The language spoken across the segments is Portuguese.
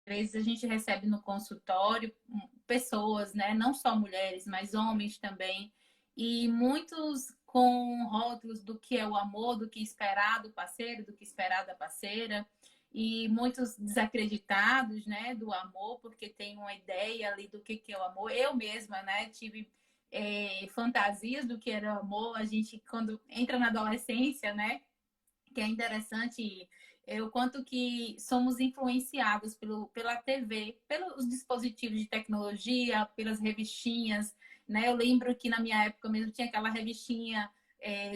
vezes a gente recebe no consultório pessoas, né? Não só mulheres, mas homens também, e muitos com rótulos do que é o amor, do que esperar do parceiro, do que esperar da parceira, e muitos desacreditados, né, do amor, porque tem uma ideia ali do que é o amor. Eu mesma, né, tive fantasias do que era o amor. A gente, quando entra na adolescência, né, que é interessante o quanto que somos influenciados pela TV, pelos dispositivos de tecnologia, pelas revistinhas, né? Eu lembro que na minha época mesmo tinha aquela revistinha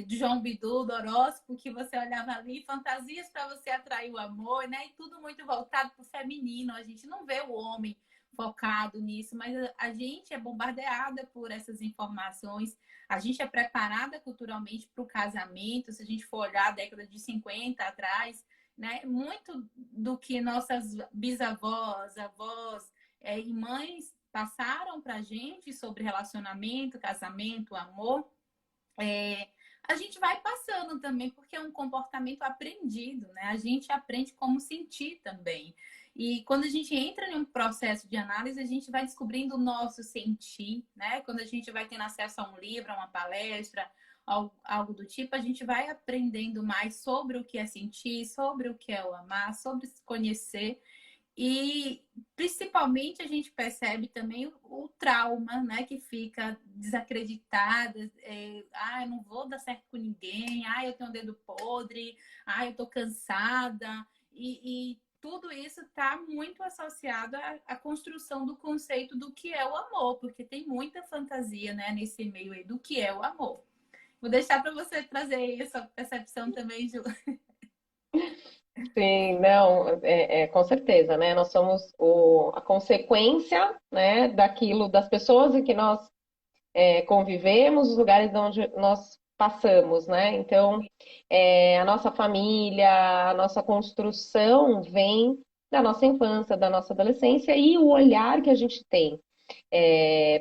de João Bidu, do horóscopo, que você olhava ali, fantasias para você atrair o amor, né? E tudo muito voltado para o feminino. A gente não vê o homem focado nisso, mas a gente é bombardeada por essas informações. A gente é preparada culturalmente para o casamento. Se a gente for olhar a década de 50 atrás, né? Muito do que nossas bisavós, avós e mães passaram para a gente sobre relacionamento, casamento, amor, a gente vai passando também, porque é um comportamento aprendido, né? A gente aprende como sentir também. E quando a gente entra em um processo de análise, a gente vai descobrindo o nosso sentir, né? Quando a gente vai tendo acesso a um livro, a uma palestra, algo do tipo, a gente vai aprendendo mais sobre o que é sentir, sobre o que é o amar, sobre se conhecer. E principalmente a gente percebe também o trauma, né? Que fica desacreditada. Eu não vou dar certo com ninguém. Eu tenho um dedo podre. Eu tô cansada. E tudo isso está muito associado à construção do conceito do que é o amor, porque tem muita fantasia, né, nesse meio aí do que é o amor. Vou deixar para você trazer essa percepção também, Ju. Sim, não, com certeza, né? Nós somos a consequência, né, daquilo, das pessoas em que nós convivemos, os lugares onde nós passamos, né? Então, a nossa família, a nossa construção vem da nossa infância, da nossa adolescência e o olhar que a gente tem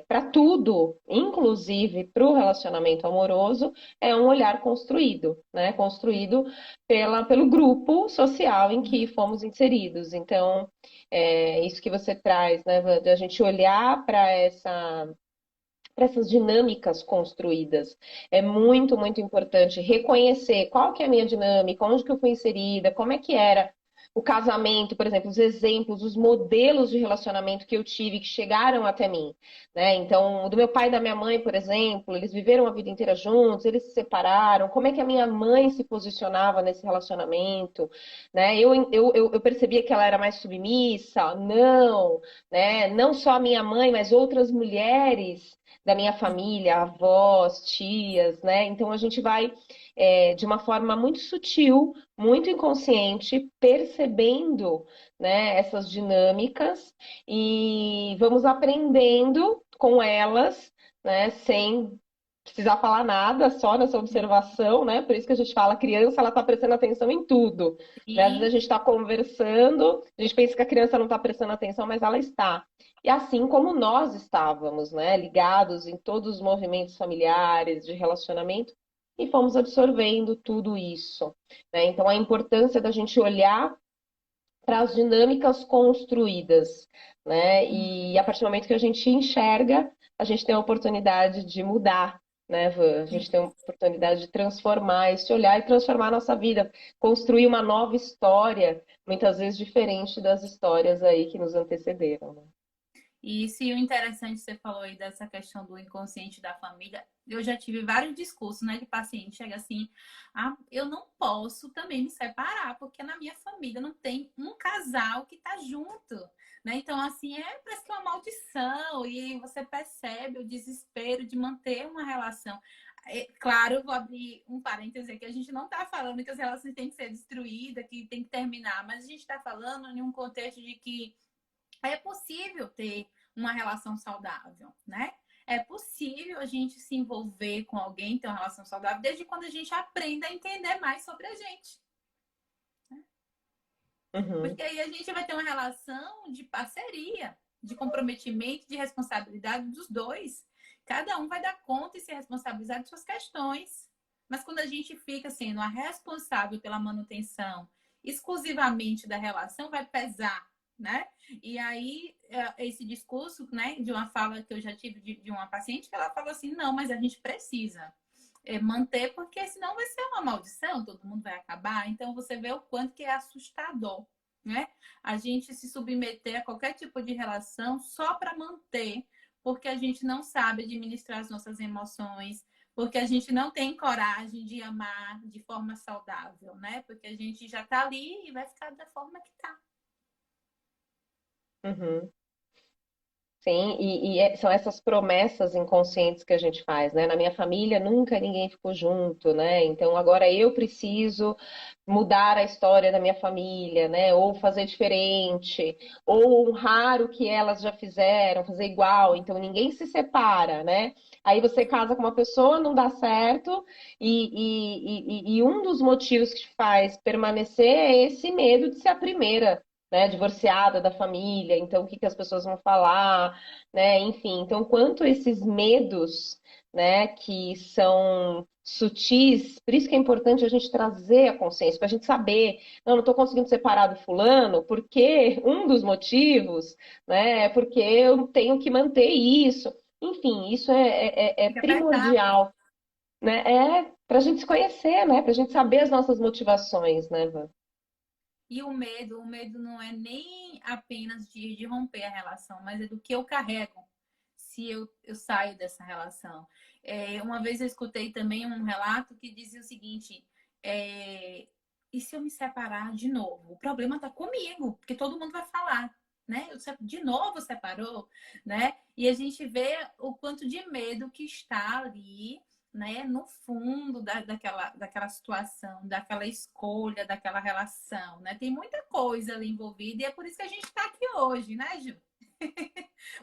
para tudo, inclusive para o relacionamento amoroso, é um olhar construído, né? Construído pelo grupo social em que fomos inseridos. Então, isso que você traz, né, de a gente olhar para essas dinâmicas construídas. É muito, muito importante reconhecer qual que é a minha dinâmica, onde que eu fui inserida, como é que era o casamento, por exemplo, os exemplos, os modelos de relacionamento que eu tive que chegaram até mim, né? Então, do meu pai e da minha mãe, por exemplo, eles viveram a vida inteira juntos, eles se separaram, como é que a minha mãe se posicionava nesse relacionamento, né? Eu percebia que ela era mais submissa, não, né? Não só a minha mãe, mas outras mulheres da minha família, avós, tias, né? Então a gente vai de uma forma muito sutil, muito inconsciente, percebendo, né, essas dinâmicas e vamos aprendendo com elas, né, sem precisar falar nada, só nessa observação, né? Por isso que a gente fala, a criança, ela está prestando atenção em tudo. Né? Às vezes a E gente está conversando, a gente pensa que a criança não está prestando atenção, mas ela está. E assim como nós estávamos, né, ligados em todos os movimentos familiares, de relacionamento, e fomos absorvendo tudo isso. Né? Então, a importância da gente olhar para as dinâmicas construídas, né? E a partir do momento que a gente enxerga, a gente tem a oportunidade de mudar, né, Van? A gente tem a oportunidade de transformar esse olhar e transformar a nossa vida, construir uma nova história, muitas vezes diferente das histórias aí que nos antecederam, né? E se o interessante você falou aí dessa questão do inconsciente da família, eu já tive vários discursos, né, de paciente chega assim, eu não posso também me separar, porque na minha família não tem um casal que tá junto, né? Então assim, parece que é uma maldição e você percebe o desespero de manter uma relação. Claro, eu vou abrir um parêntese aqui, a gente não está falando que as relações têm que ser destruídas, que tem que terminar, mas a gente está falando em um contexto de que é possível ter uma relação saudável, né? É possível a gente se envolver com alguém, ter uma relação saudável, desde quando a gente aprenda a entender mais sobre a gente. Uhum. Porque aí a gente vai ter uma relação de parceria, de comprometimento, de responsabilidade dos dois. Cada um vai dar conta e se responsabilizar de suas questões. Mas quando a gente fica sendo a responsável pela manutenção exclusivamente da relação, vai pesar, né? E aí, esse discurso, né, de uma fala que eu já tive de uma paciente, que ela falou assim, não, mas a gente precisa manter, porque senão vai ser uma maldição, todo mundo vai acabar. Então, você vê o quanto que é assustador, né? A gente se submeter a qualquer tipo de relação só para manter, porque a gente não sabe administrar as nossas emoções, porque a gente não tem coragem de amar de forma saudável, né? Porque a gente já tá ali e vai ficar da forma que tá. Uhum. Sim, são essas promessas inconscientes que a gente faz, né? Na minha família nunca ninguém ficou junto, né? Então agora eu preciso mudar a história da minha família, né? Ou fazer diferente, ou honrar o que elas já fizeram, fazer igual. Então ninguém se separa, né? Aí você casa com uma pessoa, não dá certo, e um dos motivos que te faz permanecer é esse medo de ser a primeira, né, divorciada da família, então o que que as pessoas vão falar, né, enfim, então quanto esses medos, né, que são sutis, por isso que é importante a gente trazer a consciência, para a gente saber, não estou conseguindo separar do fulano, porque um dos motivos, né, é porque eu tenho que manter isso, enfim, isso é Fica pesado. primordial, né, é para a gente se conhecer, né, para a gente saber as nossas motivações, né, Van? E o medo não é nem apenas de romper a relação, mas é do que eu carrego se eu saio dessa relação. Uma vez eu escutei também um relato que dizia o seguinte: é, e se eu me separar de novo? O problema está comigo, porque todo mundo vai falar. Né? De novo separou, né? E a gente vê o quanto de medo que está ali, né, no fundo daquela situação, daquela escolha, daquela relação, né? Tem muita coisa ali envolvida e é por isso que a gente está aqui hoje, né, Ju?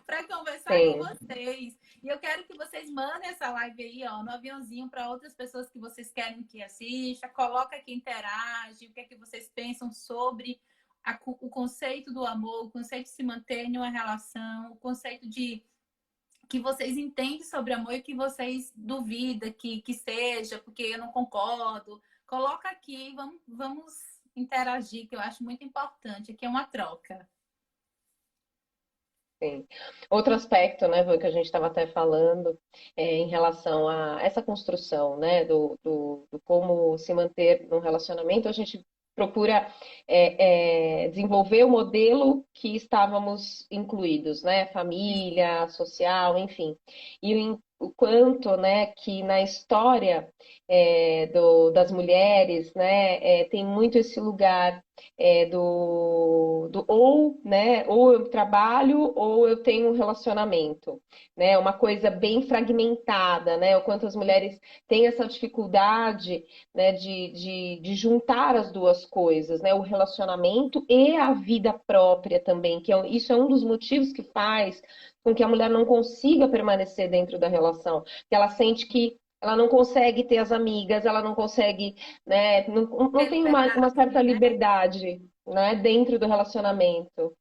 Para conversar com Sim. vocês. E eu quero que vocês mandem essa live aí, ó, no aviãozinho para outras pessoas que vocês querem que assista. Coloca que interage, o que é que vocês pensam sobre o conceito do amor, o conceito de se manter em uma relação, o conceito de que vocês entendem sobre amor e que vocês duvidam que seja, porque eu não concordo. Coloca aqui, vamos interagir, que eu acho muito importante. Aqui é uma troca. Sim. Outro aspecto, né, Van, que a gente estava até falando, em relação a essa construção, né, do como se manter num relacionamento, a gente procura desenvolver o modelo que estávamos incluídos, né, família, social, enfim. E o quanto, né, que na história das mulheres, né, tem muito esse lugar do ou, né, ou eu trabalho ou eu tenho um relacionamento, né, uma coisa bem fragmentada, né, o quanto as mulheres têm essa dificuldade, né, de juntar as duas coisas, né, o relacionamento e a vida própria também, isso é um dos motivos que faz com que a mulher não consiga permanecer dentro da relação, que ela sente que ela não consegue ter as amigas, ela não consegue, né, não Ter tem uma certa liberdade, né? liberdade, né, dentro do relacionamento.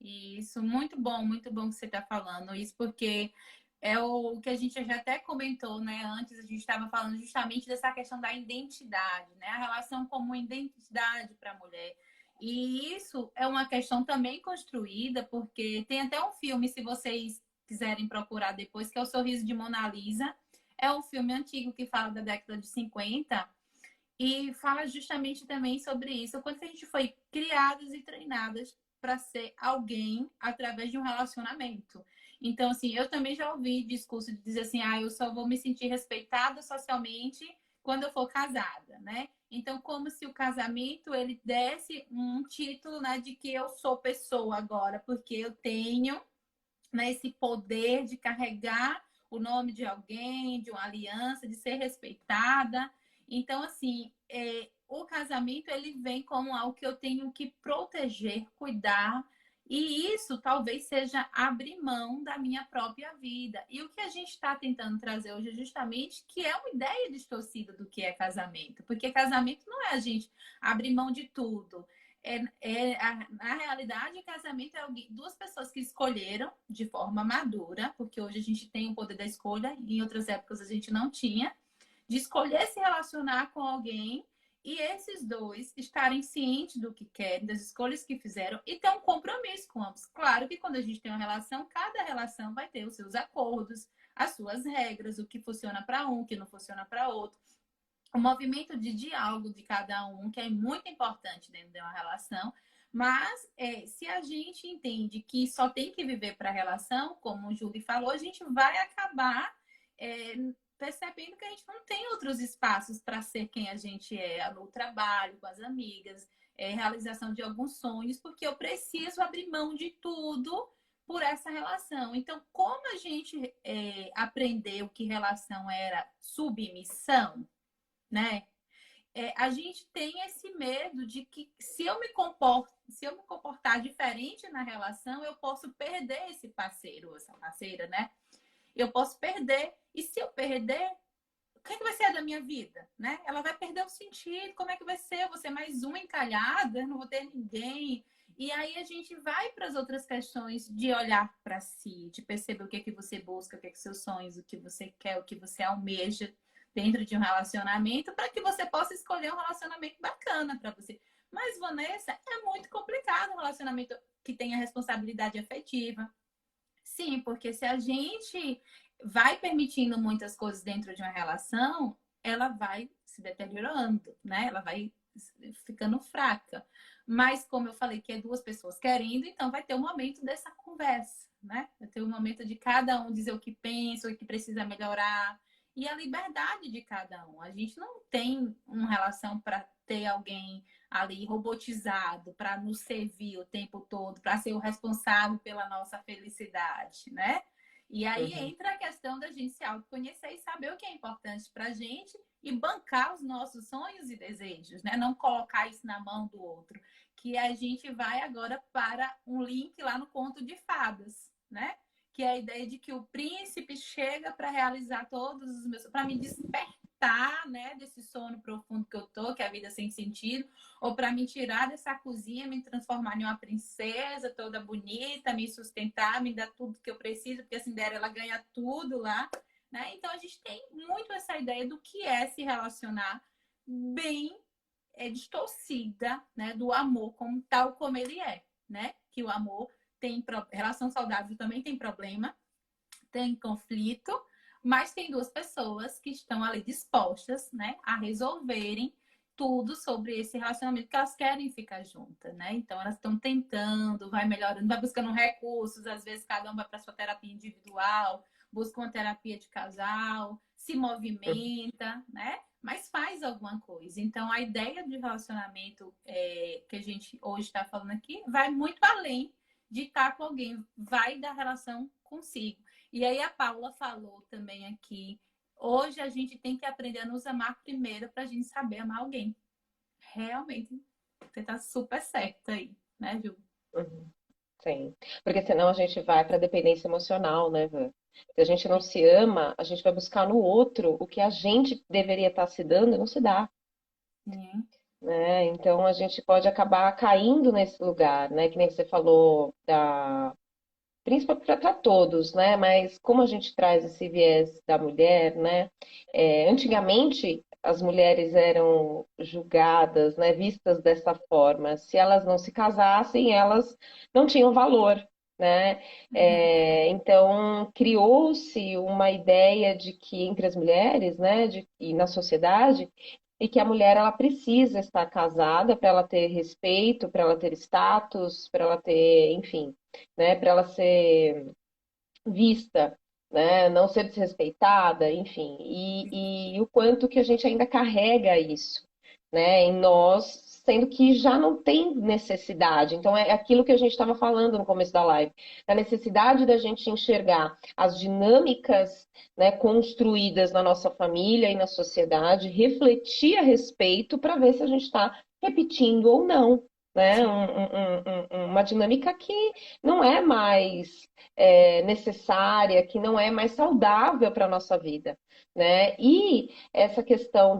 Isso, muito bom que você está falando isso, porque é o que a gente já até comentou, né? Antes a gente estava falando justamente dessa questão da identidade, né? A relação como identidade para a mulher. E isso é uma questão também construída, porque tem até um filme, se vocês quiserem procurar depois, que é O Sorriso de Mona Lisa. É um filme antigo que fala da década de 50 e fala justamente também sobre isso, o quanto a gente foi criadas e treinadas para ser alguém através de um relacionamento. Então, assim, eu também já ouvi discurso de dizer assim, eu só vou me sentir respeitada socialmente quando eu for casada, né? Então, como se o casamento ele desse um título, né, de que eu sou pessoa agora, porque eu tenho, né, esse poder de carregar o nome de alguém, de uma aliança, de ser respeitada. Então, assim, o casamento ele vem como algo que eu tenho que proteger, cuidar, e isso talvez seja abrir mão da minha própria vida. E o que a gente está tentando trazer hoje é justamente que é uma ideia distorcida do que é casamento, porque casamento não é a gente abrir mão de tudo. Na realidade, o casamento é duas pessoas que escolheram de forma madura, porque hoje a gente tem o poder da escolha, em outras épocas a gente não tinha, de escolher se relacionar com alguém e esses dois estarem cientes do que querem, das escolhas que fizeram e ter um compromisso com ambos. Claro que quando a gente tem uma relação, cada relação vai ter os seus acordos, as suas regras, o que funciona para um, o que não funciona para outro. O movimento de diálogo de cada um, que é muito importante dentro de uma relação, mas se a gente entende que só tem que viver para a relação, como o Júlio falou, a gente vai acabar é, percebendo que a gente não tem outros espaços para ser quem a gente é, no trabalho, com as amigas, realização de alguns sonhos, porque eu preciso abrir mão de tudo por essa relação. Então, como a gente aprendeu que relação era submissão, né? A gente tem esse medo de que se eu me comportar diferente na relação, eu posso perder esse parceiro ou essa parceira, né? Eu posso perder. E se eu perder, o que, é que vai ser da minha vida, né? Ela vai perder o sentido. Como é que vai ser? Eu vou ser mais uma encalhada, não vou ter ninguém. E aí a gente vai para as outras questões de olhar para si, de perceber o que é que você busca, o que é que seus sonhos, o que você quer, o que você almeja dentro de um relacionamento, para que você possa escolher um relacionamento bacana para você. Mas, Vanessa, é muito complicado um relacionamento que tenha responsabilidade afetiva. Sim, porque se a gente vai permitindo muitas coisas dentro de uma relação, ela vai se deteriorando, né? Ela vai ficando fraca. Mas, como eu falei, que é duas pessoas querendo, então vai ter um momento dessa conversa, né? Vai ter um momento de cada um dizer o que pensa, o que precisa melhorar, e a liberdade de cada um. A gente não tem uma relação para ter alguém ali robotizado para nos servir o tempo todo, para ser o responsável pela nossa felicidade, né? E aí entra a questão da gente se autoconhecer e saber o que é importante para a gente e bancar os nossos sonhos e desejos, né? Não colocar isso na mão do outro. Que a gente vai agora para um link lá no conto de fadas, né? Que é a ideia de que o príncipe chega para realizar todos os meus, para me despertar, né, desse sono profundo que eu tô, que é a vida sem sentido, ou para me tirar dessa cozinha, me transformar em uma princesa toda bonita, me sustentar, me dar tudo que eu preciso, porque a Cinderela ganha tudo lá, né? Então a gente tem muito essa ideia do que é se relacionar bem distorcida, né, do amor como tal como ele é, né? Que o amor tem relação saudável também tem problema, tem conflito, mas tem duas pessoas que estão ali dispostas, né, a resolverem tudo sobre esse relacionamento que elas querem ficar juntas, né? Então elas estão tentando, vai melhorando, vai buscando recursos, às vezes cada um vai para sua terapia individual, busca uma terapia de casal, se movimenta, né? Mas faz alguma coisa. Então a ideia de relacionamento que a gente hoje está falando aqui vai muito além de estar com alguém, vai da relação consigo. E aí a Paula falou também aqui, hoje a gente tem que aprender a nos amar primeiro para a gente saber amar alguém. Realmente, você tá super certa aí, né, Ju? Uhum. Sim. Porque senão a gente vai para dependência emocional, né, Van? Se a gente não se ama, a gente vai buscar no outro o que a gente deveria estar se dando e não se dá, Sim. né? Então a gente pode acabar caindo nesse lugar, né? Que nem você falou da principalmente para todos, né? Mas como a gente traz esse viés da mulher, né? Antigamente as mulheres eram julgadas, né? Vistas dessa forma. Se elas não se casassem, elas não tinham valor, né? Uhum. Então criou-se uma ideia de que entre as mulheres, né? E na sociedade e que a mulher ela precisa estar casada para ela ter respeito, para ela ter status, para ela ter, enfim, né, para ela ser vista, né, não ser desrespeitada, enfim, e o quanto que a gente ainda carrega isso, né, em nós, sendo que já não tem necessidade. Então é aquilo que a gente estava falando no começo da live, a necessidade da gente enxergar as dinâmicas, né, construídas na nossa família e na sociedade, refletir a respeito para ver se a gente está repetindo ou não. né? Sim, Uma dinâmica que não é mais necessária, que não é mais saudável para a nossa vida, né? E essa questão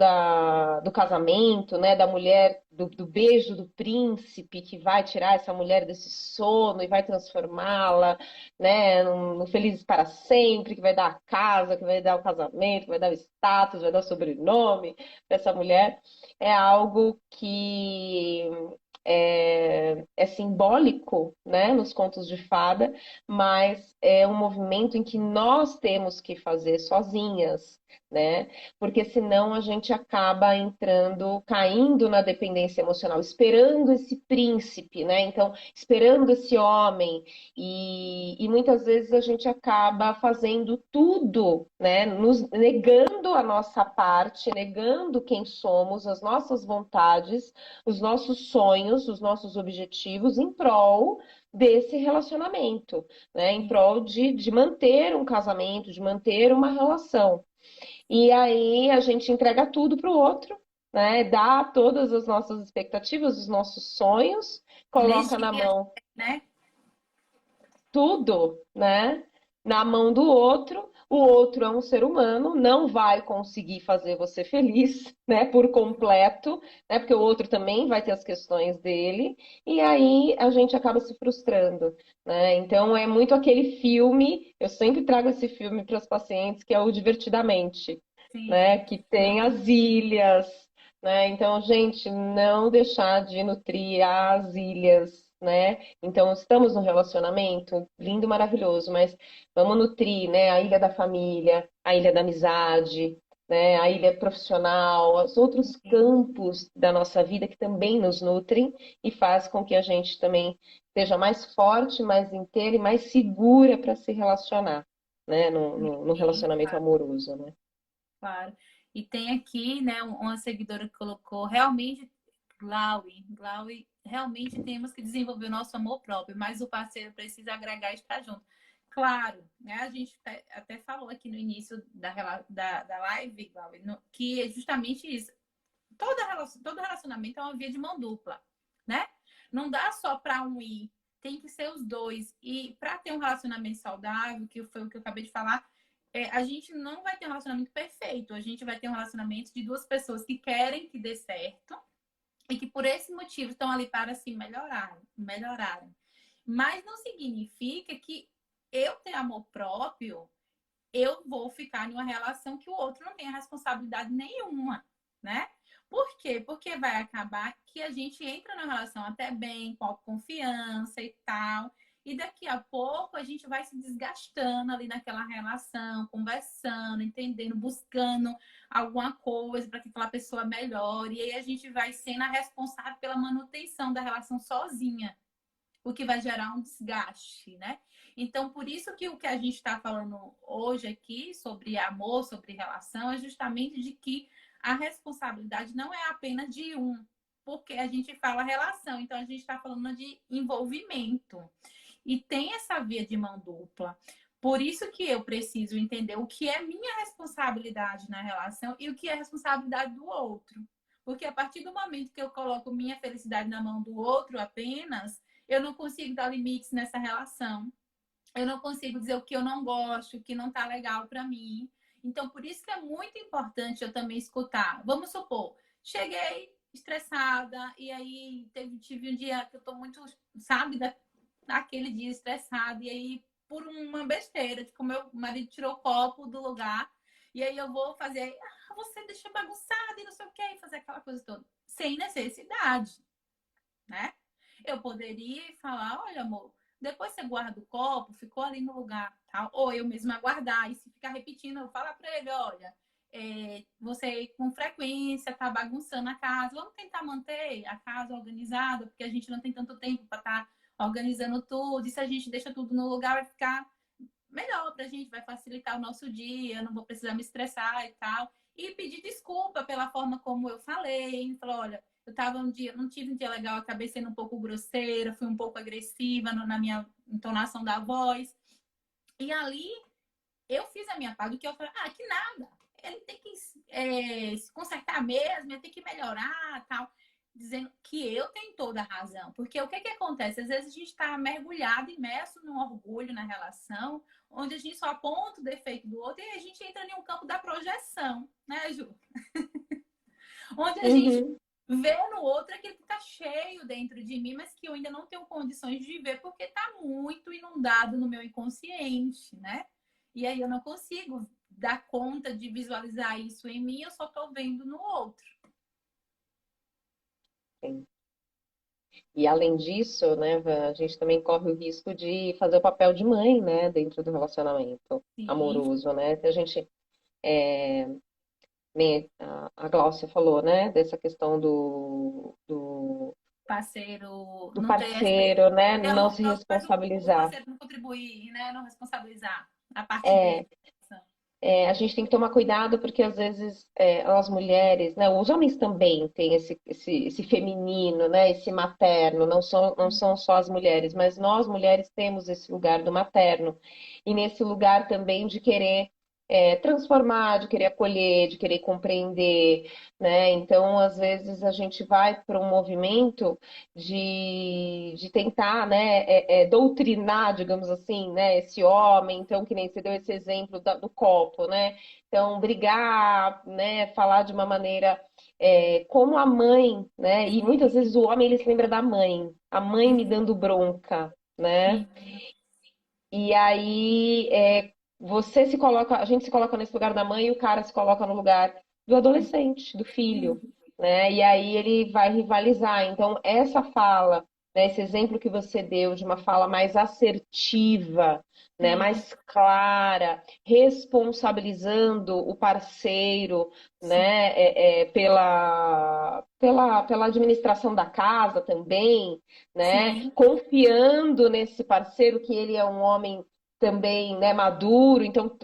do casamento, né? Da mulher, do beijo do príncipe que vai tirar essa mulher desse sono e vai transformá-la, né? No Felizes para Sempre, que vai dar a casa, que vai dar o casamento, que vai dar o status, vai dar o sobrenome para essa mulher, é algo que é simbólico, né, nos contos de fada, mas é um movimento em que nós temos que fazer sozinhas, né? Porque senão a gente acaba entrando, caindo na dependência emocional, esperando esse príncipe, né? Então, esperando esse homem, e muitas vezes a gente acaba fazendo tudo, né? Nos negando a nossa parte, negando quem somos, as nossas vontades, os nossos sonhos, os nossos objetivos em prol desse relacionamento, né? Em sim. prol de manter um casamento, de manter uma relação. E aí a gente entrega tudo para o outro, né? Dá todas as nossas expectativas, os nossos sonhos, coloca na Legia, mão né? tudo, né? Na mão do outro. O outro é um ser humano, não vai conseguir fazer você feliz, né? Por completo, né? Porque o outro também vai ter as questões dele, e aí a gente acaba se frustrando, né? Então é muito aquele filme, eu sempre trago esse filme para os pacientes, que é o Divertidamente, né? Sim. Que tem as ilhas, né? Então, gente, não deixar de nutrir as ilhas, né? Então, estamos no relacionamento, lindo, maravilhoso, mas vamos nutrir, né? A ilha da família, a ilha da amizade, né? A ilha profissional, os outros Sim. campos da nossa vida que também nos nutrem e faz com que a gente também seja mais forte, mais inteira e mais segura para se relacionar, né? No Sim, relacionamento claro, amoroso, né? claro. E tem aqui, né, uma seguidora que colocou, realmente, Glaui, realmente temos que desenvolver o nosso amor próprio, mas o parceiro precisa agregar e estar junto. Claro, né, a gente até falou aqui no início da live, Glaui, que é justamente isso. Todo relacionamento é uma via de mão dupla, né? Não dá só para um ir, tem que ser os dois. E para ter um relacionamento saudável, que foi o que eu acabei de falar, a gente não vai ter um relacionamento perfeito. A gente vai ter um relacionamento de duas pessoas que querem que dê certo e que por esse motivo estão ali para se melhorarem. Mas não significa que eu ter amor próprio, eu vou ficar em uma relação que o outro não tenha responsabilidade nenhuma, né? Por quê? Porque vai acabar que a gente entra na relação até bem, com confiança e tal, e daqui a pouco a gente vai se desgastando ali naquela relação, conversando, entendendo, buscando alguma coisa para que aquela pessoa melhore, e aí a gente vai sendo a responsável pela manutenção da relação sozinha, o que vai gerar um desgaste, né? Então, por isso que o que a gente está falando hoje aqui sobre amor, sobre relação, é justamente de que a responsabilidade não é apenas de um, porque a gente fala relação, então a gente está falando de envolvimento. E tem essa via de mão dupla. Por isso que eu preciso entender o que é minha responsabilidade na relação e o que é responsabilidade do outro. Porque a partir do momento que eu coloco minha felicidade na mão do outro apenas, eu não consigo dar limites nessa relação. Eu não consigo dizer o que eu não gosto, o que não tá legal para mim. Então, por isso que é muito importante eu também escutar. Vamos supor, cheguei estressada e aí tive um dia que eu tô muito, sabe, daquele dia estressada e aí por uma besteira, tipo, meu marido tirou o copo do lugar e aí eu vou fazer, você deixou bagunçado e não sei o que, e fazer aquela coisa toda, sem necessidade, né? Eu poderia falar, olha, amor, depois você guarda o copo, ficou ali no lugar, tal. Ou eu mesma guardar, e se ficar repetindo, eu falar para ele, olha, você com frequência tá bagunçando a casa, vamos tentar manter a casa organizada, porque a gente não tem tanto tempo para estar organizando tudo, e se a gente deixa tudo no lugar, vai ficar melhor pra gente, vai facilitar o nosso dia, eu não vou precisar me estressar e tal. E pedir desculpa pela forma como eu falei, falar, olha, eu tava um dia, não tive um dia legal, acabei sendo um pouco grosseira, fui um pouco agressiva na minha entonação da voz. E ali eu fiz a minha parte, do que eu falei, que nada, ele tem que se consertar mesmo, ele tem que melhorar tal. dizendo que eu tenho toda a razão. Porque o que que acontece? Às vezes a gente está mergulhado, imerso num orgulho na relação, onde a gente só aponta o defeito do outro e a gente entra em um campo da projeção, né, Ju? Onde a gente Uhum. vê no outro aquilo que está cheio dentro de mim, mas que eu ainda não tenho condições de ver porque está muito inundado no meu inconsciente, né? E aí eu não consigo dar conta de visualizar isso em mim, eu só estou vendo no outro. Sim. E além disso, né, Van, a gente também corre o risco de fazer o papel de mãe, né, dentro do relacionamento Sim, amoroso, né? Se a gente, é, nem a Gláucia falou, né, dessa questão parceiro do não ter essa. parceiro, né, É, não se faz o responsabilizar. parceiro não contribuir, né? Não responsabilizar a partir dele. É, a gente tem que tomar cuidado porque às vezes as mulheres, né, os homens também têm esse feminino, né, esse materno, não são só as mulheres, mas nós mulheres temos esse lugar do materno e nesse lugar também de querer transformar, de querer acolher, de querer compreender, né? Então, às vezes a gente vai para um movimento de tentar, né, doutrinar, digamos assim, né, esse homem, então, que nem você deu esse exemplo do copo, né? Então, brigar, né, falar de uma maneira como a mãe, né? E muitas vezes o homem ele se lembra da mãe, a mãe me dando bronca, né? Sim, E aí a gente se coloca nesse lugar da mãe e o cara se coloca no lugar do adolescente, do sim, filho, né? E aí ele vai rivalizar. Então, essa fala, né, esse exemplo que você deu de uma fala mais assertiva, né, sim, mais clara, responsabilizando o parceiro, sim, né, pela administração da casa também, né? sim. Confiando nesse parceiro que ele é um homem também, né, maduro. Então,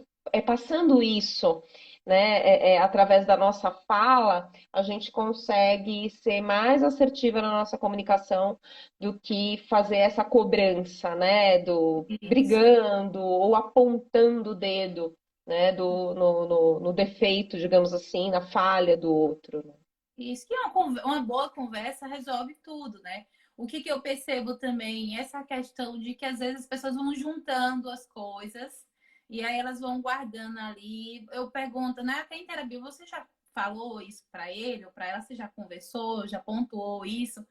passando isso, né, através da nossa fala, a gente consegue ser mais assertiva na nossa comunicação do que fazer essa cobrança, né, do Isso. brigando ou apontando o dedo, né, no defeito, digamos assim, na falha do outro, né? Isso que é uma boa conversa resolve tudo, né? O que, que eu percebo também, essa questão de que às vezes as pessoas vão juntando as coisas e aí elas vão guardando ali. Eu pergunto, né? Até em terapia, você já falou isso para ele ou para ela? Você já conversou, já pontuou isso?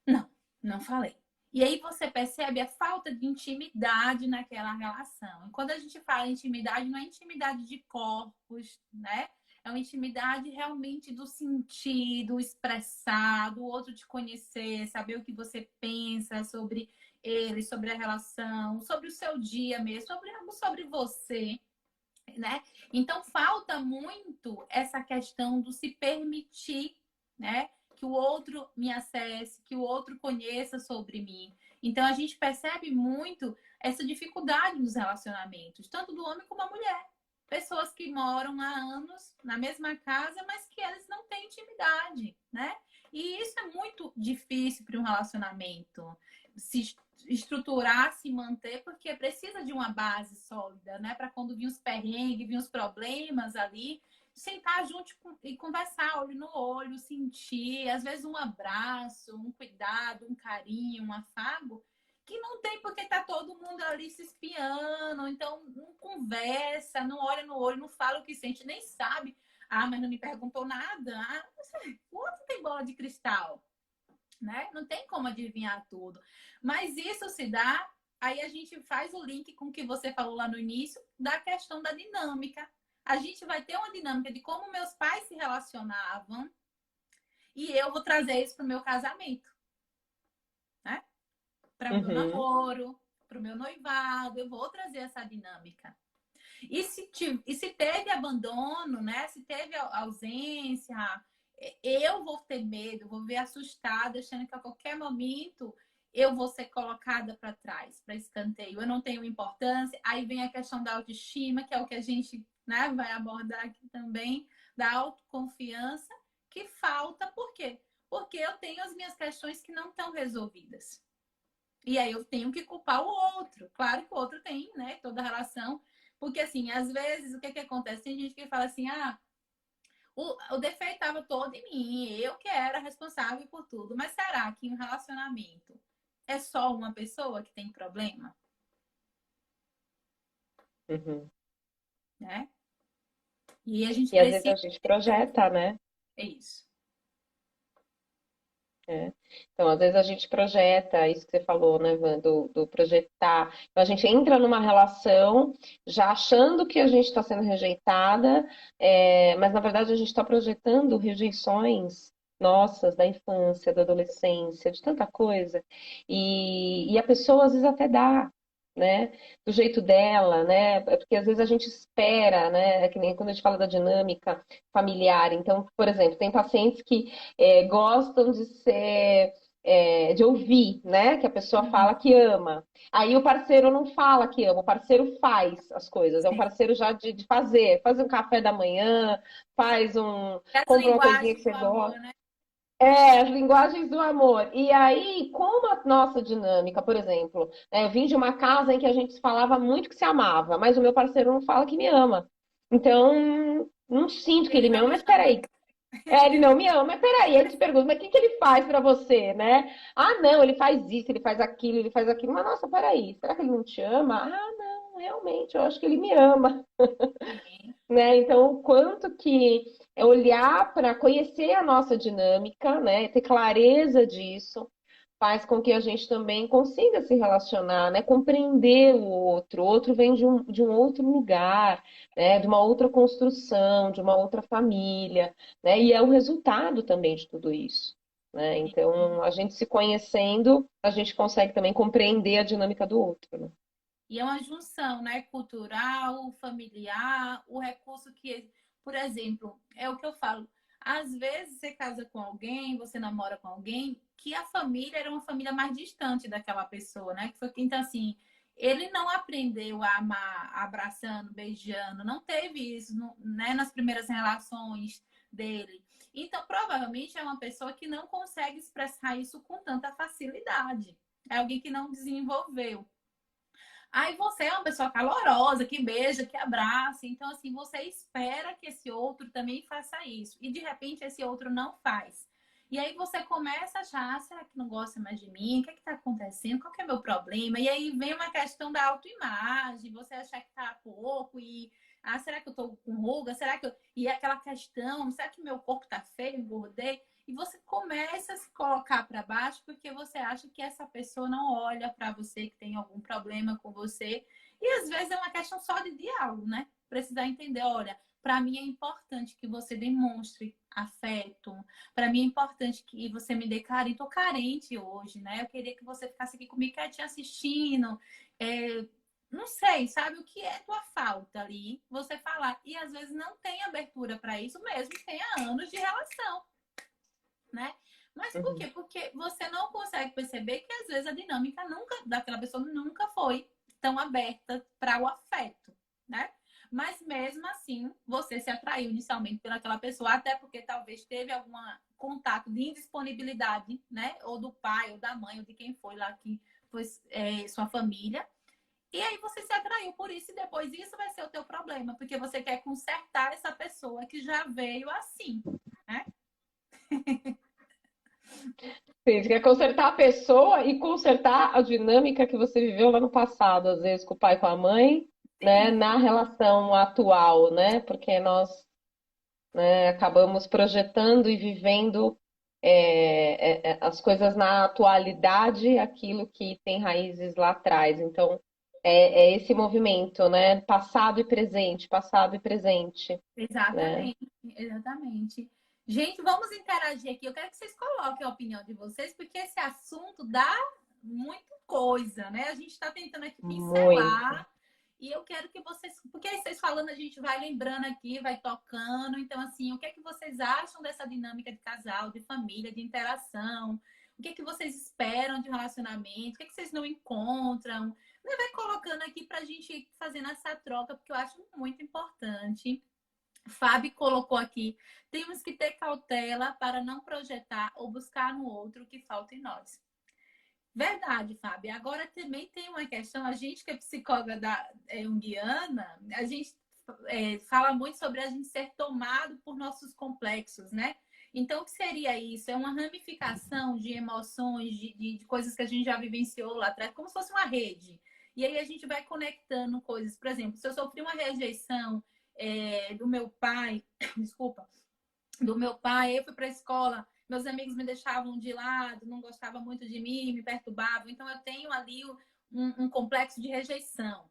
Não, não falei. E aí você percebe a falta de intimidade naquela relação. E quando a gente fala intimidade, não é intimidade de corpos, né? É uma intimidade realmente do sentido expressado, o outro te conhecer, saber o que você pensa sobre ele, sobre a relação, sobre o seu dia mesmo, sobre algo sobre você, né? Então falta muito essa questão do se permitir, né? Que o outro me acesse, que o outro conheça sobre mim. Então a gente percebe muito essa dificuldade nos relacionamentos, tanto do homem como da mulher. Pessoas que moram há anos na mesma casa, mas que eles não têm intimidade, né? E isso é muito difícil para um relacionamento. Se estruturar, se manter, porque precisa de uma base sólida, né? Para quando vir os perrengues, vir os problemas ali, sentar junto e conversar, olho no olho, sentir, às vezes um abraço, um cuidado, um carinho, um afago, que não tem porque tá todo mundo ali se espiando, então não conversa, não olha no olho, não fala o que sente, nem sabe. Ah, mas não me perguntou nada. Ah, o outro tem bola de cristal, né? Não tem como adivinhar tudo. Mas isso se dá, aí a gente faz o link com o que você falou lá no início, da questão da dinâmica. A gente vai ter uma dinâmica de como meus pais se relacionavam e eu vou trazer isso para o meu casamento, né? Para o meu Uhum. namoro, para o meu noivado, eu vou trazer essa dinâmica. E se teve abandono, né? Se teve ausência, eu vou ter medo, vou ver assustada, achando que a qualquer momento eu vou ser colocada para trás, para escanteio. Eu não tenho importância. Aí vem a questão da autoestima, que é o que a gente, né, vai abordar aqui também, da autoconfiança, que falta. Por quê? Porque eu tenho as minhas questões que não estão resolvidas. E aí eu tenho que culpar o outro. Claro que o outro tem, né, toda a relação. Porque, assim, às vezes, o que que acontece? Tem gente que fala assim, ah, o defeito estava todo em mim, eu que era responsável por tudo. Mas será que um relacionamento é só uma pessoa que tem problema, Uhum. né? E a gente E às vezes a precisa gente entender projeta, né? é isso. É. Então, às vezes a gente projeta isso que você falou, né, Van, do projetar. Então, a gente entra numa relação já achando que a gente está sendo rejeitada, mas na verdade a gente está projetando rejeições nossas da infância, da adolescência, de tanta coisa. E a pessoa às vezes até dá, né, do jeito dela, né, porque às vezes a gente espera, né, é que nem quando a gente fala da dinâmica familiar. Então, por exemplo, tem pacientes que gostam de ser, de ouvir, né? Que a pessoa Uhum. fala que ama. Aí o parceiro não fala que ama, o parceiro faz as coisas. É um Sim. parceiro já de fazer. Faz um café da manhã, As compra uma coisinha que linguagens você do amor, gosta. né? As linguagens do amor. E aí, como a nossa dinâmica, por exemplo, eu vim de uma casa em que a gente falava muito que se amava, mas o meu parceiro não fala que me ama. Então, não sinto que Ele ele me não ama, me mas ama. peraí, ele não me ama, mas peraí, aí te pergunto, mas o que que ele faz pra você, né? Ah, não, ele faz isso, ele faz aquilo, ele faz aquilo. Mas nossa, peraí, será que ele não te ama? Ah, não, realmente, eu acho que ele me ama, Sim. né? Então, o quanto que é olhar para conhecer a nossa dinâmica, né? Ter clareza disso, faz com que a gente também consiga se relacionar, né? Compreender o outro vem de um outro lugar, né? De uma outra construção, de uma outra família, né? E é o resultado também de tudo isso, né? Então, a gente se conhecendo, a gente consegue também compreender a dinâmica do outro, né? E é uma junção, né? Cultural, familiar, o recurso que, por exemplo, é o que eu falo. Às vezes você casa com alguém, você namora com alguém, que a família era uma família mais distante daquela pessoa, né? Que foi, então, assim, ele não aprendeu a amar abraçando, beijando, não teve isso, né? Nas primeiras relações dele. Então, provavelmente é uma pessoa que não consegue expressar isso com tanta facilidade. É alguém que não desenvolveu. Aí você é uma pessoa calorosa, que beija, que abraça. Então, assim, você espera que esse outro também faça isso. E de repente esse outro não faz. E aí você começa a achar, ah, será que não gosta mais de mim? O que é que tá acontecendo? Qual que é o meu problema? E aí vem uma questão da autoimagem, você achar que tá pouco e ah, será que eu tô com ruga? Será que eu... E aquela questão, será que meu corpo tá feio, engordei? E você começa a se colocar para baixo porque você acha que essa pessoa não olha para você, que tem algum problema com você. E às vezes é uma questão só de diálogo, né? Precisar entender, olha, para mim é importante que você demonstre afeto. Para mim é importante que você me dê carinho. Estou carente hoje, né? Eu queria que você ficasse aqui comigo quietinho assistindo. Não sei, sabe o que é tua falta ali? Você falar. E às vezes não tem abertura para isso, mesmo que tenha anos de relação, né? Mas por Uhum. quê? Porque você não consegue perceber que às vezes a dinâmica nunca daquela pessoa nunca foi tão aberta para o afeto, né? Mas mesmo assim, você se atraiu inicialmente pelaquela pessoa, até porque talvez teve algum contato de indisponibilidade, né? Ou do pai, ou da mãe, ou de quem foi lá que foi sua família. E aí você se atraiu por isso, e depois isso vai ser o teu problema, porque você quer consertar essa pessoa que já veio assim, né? Sim, você quer consertar a pessoa e consertar a dinâmica que você viveu lá no passado, às vezes com o pai e com a mãe, né, Sim, na relação atual, né? Porque nós, né, acabamos projetando e vivendo as coisas na atualidade, aquilo que tem raízes lá atrás. Então, é esse movimento, né? Passado e presente, né? exatamente, exatamente. Gente, vamos interagir aqui. Eu quero que vocês coloquem a opinião de vocês, porque esse assunto dá muita coisa, né? A gente está tentando aqui Muito. pincelar. E eu quero que vocês, porque aí vocês falando, a gente vai lembrando aqui, vai tocando. Então, assim, o que é que vocês acham dessa dinâmica de casal, de família, de interação? O que é que vocês esperam de relacionamento? O que é que vocês não encontram? Vai colocando aqui para a gente ir fazendo essa troca, porque eu acho muito importante. Fábio colocou aqui: temos que ter cautela para não projetar ou buscar no outro o que falta em nós. Verdade, Fábio. Agora também tem uma questão, a gente que é psicóloga junguiana, a gente fala muito sobre a gente ser tomado por nossos complexos, né? Então, o que seria isso? É uma ramificação de emoções, de coisas que a gente já vivenciou lá atrás, como se fosse uma rede. E aí a gente vai conectando coisas. Por exemplo, se eu sofri uma rejeição do meu pai, desculpa, do meu pai, eu fui para a escola, meus amigos me deixavam de lado, não gostavam muito de mim, me perturbavam. Então, eu tenho ali um complexo de rejeição.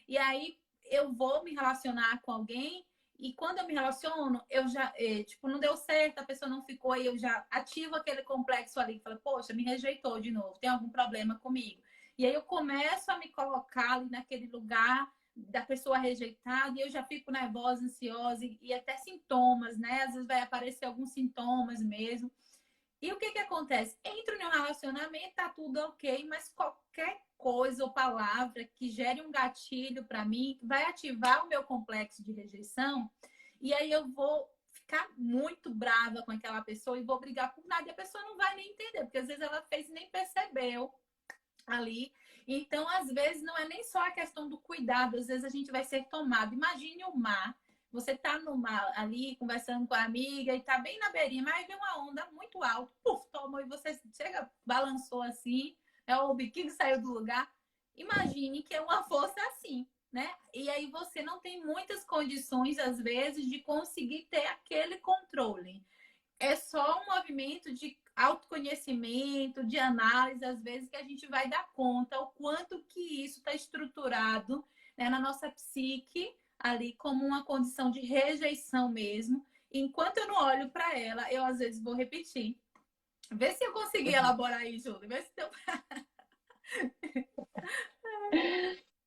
E aí, eu vou me relacionar com alguém e quando eu me relaciono, eu já, tipo, não deu certo, a pessoa não ficou, aí eu já ativo aquele complexo ali, falo, poxa, me rejeitou de novo, tem algum problema comigo. E aí eu começo a me colocar ali naquele lugar da pessoa rejeitada e eu já fico nervosa, ansiosa e até sintomas, né? Às vezes vai aparecer alguns sintomas mesmo. E o que que acontece? Entro em um relacionamento, tá tudo ok, mas qualquer coisa ou palavra que gere um gatilho para mim vai ativar o meu complexo de rejeição e aí eu vou ficar muito brava com aquela pessoa e vou brigar por nada e a pessoa não vai nem entender, porque às vezes ela fez e nem percebeu ali. Então, às vezes, não é nem só a questão do cuidado, às vezes a gente vai ser tomado. Imagine o mar. Você tá no mar ali, conversando com a amiga e tá bem na beirinha, mas vem uma onda muito alta, puf, tomou e você chega, balançou assim, o biquíni saiu do lugar. Imagine que é uma força assim, né? E aí você não tem muitas condições, às vezes, de conseguir ter aquele controle. É só um movimento de autoconhecimento, de análise, às vezes, que a gente vai dar conta o quanto que isso está estruturado, né, na nossa psique, ali como uma condição de rejeição mesmo. Enquanto eu não olho para ela, eu às vezes vou repetir. Vê se eu consegui elaborar isso, Júlia. Vê se eu...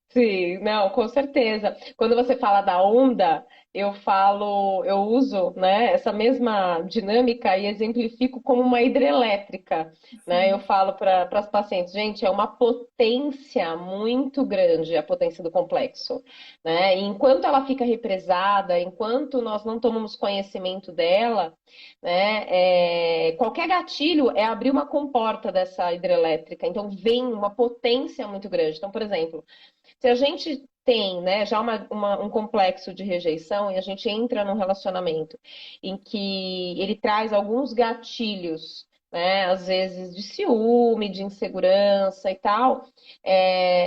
Sim, não, com certeza. Quando você fala da onda, eu falo, eu uso, né, essa mesma dinâmica e exemplifico como uma hidrelétrica, né? Eu Sim, falo para as pacientes, gente, é uma potência muito grande a potência do complexo, né? E enquanto ela fica represada, enquanto nós não tomamos conhecimento dela, né, qualquer gatilho é abrir uma comporta dessa hidrelétrica. Então vem uma potência muito grande. Então, por exemplo, se a gente tem, né, já um complexo de rejeição e a gente entra num relacionamento em que ele traz alguns gatilhos, né, às vezes de ciúme, de insegurança e tal,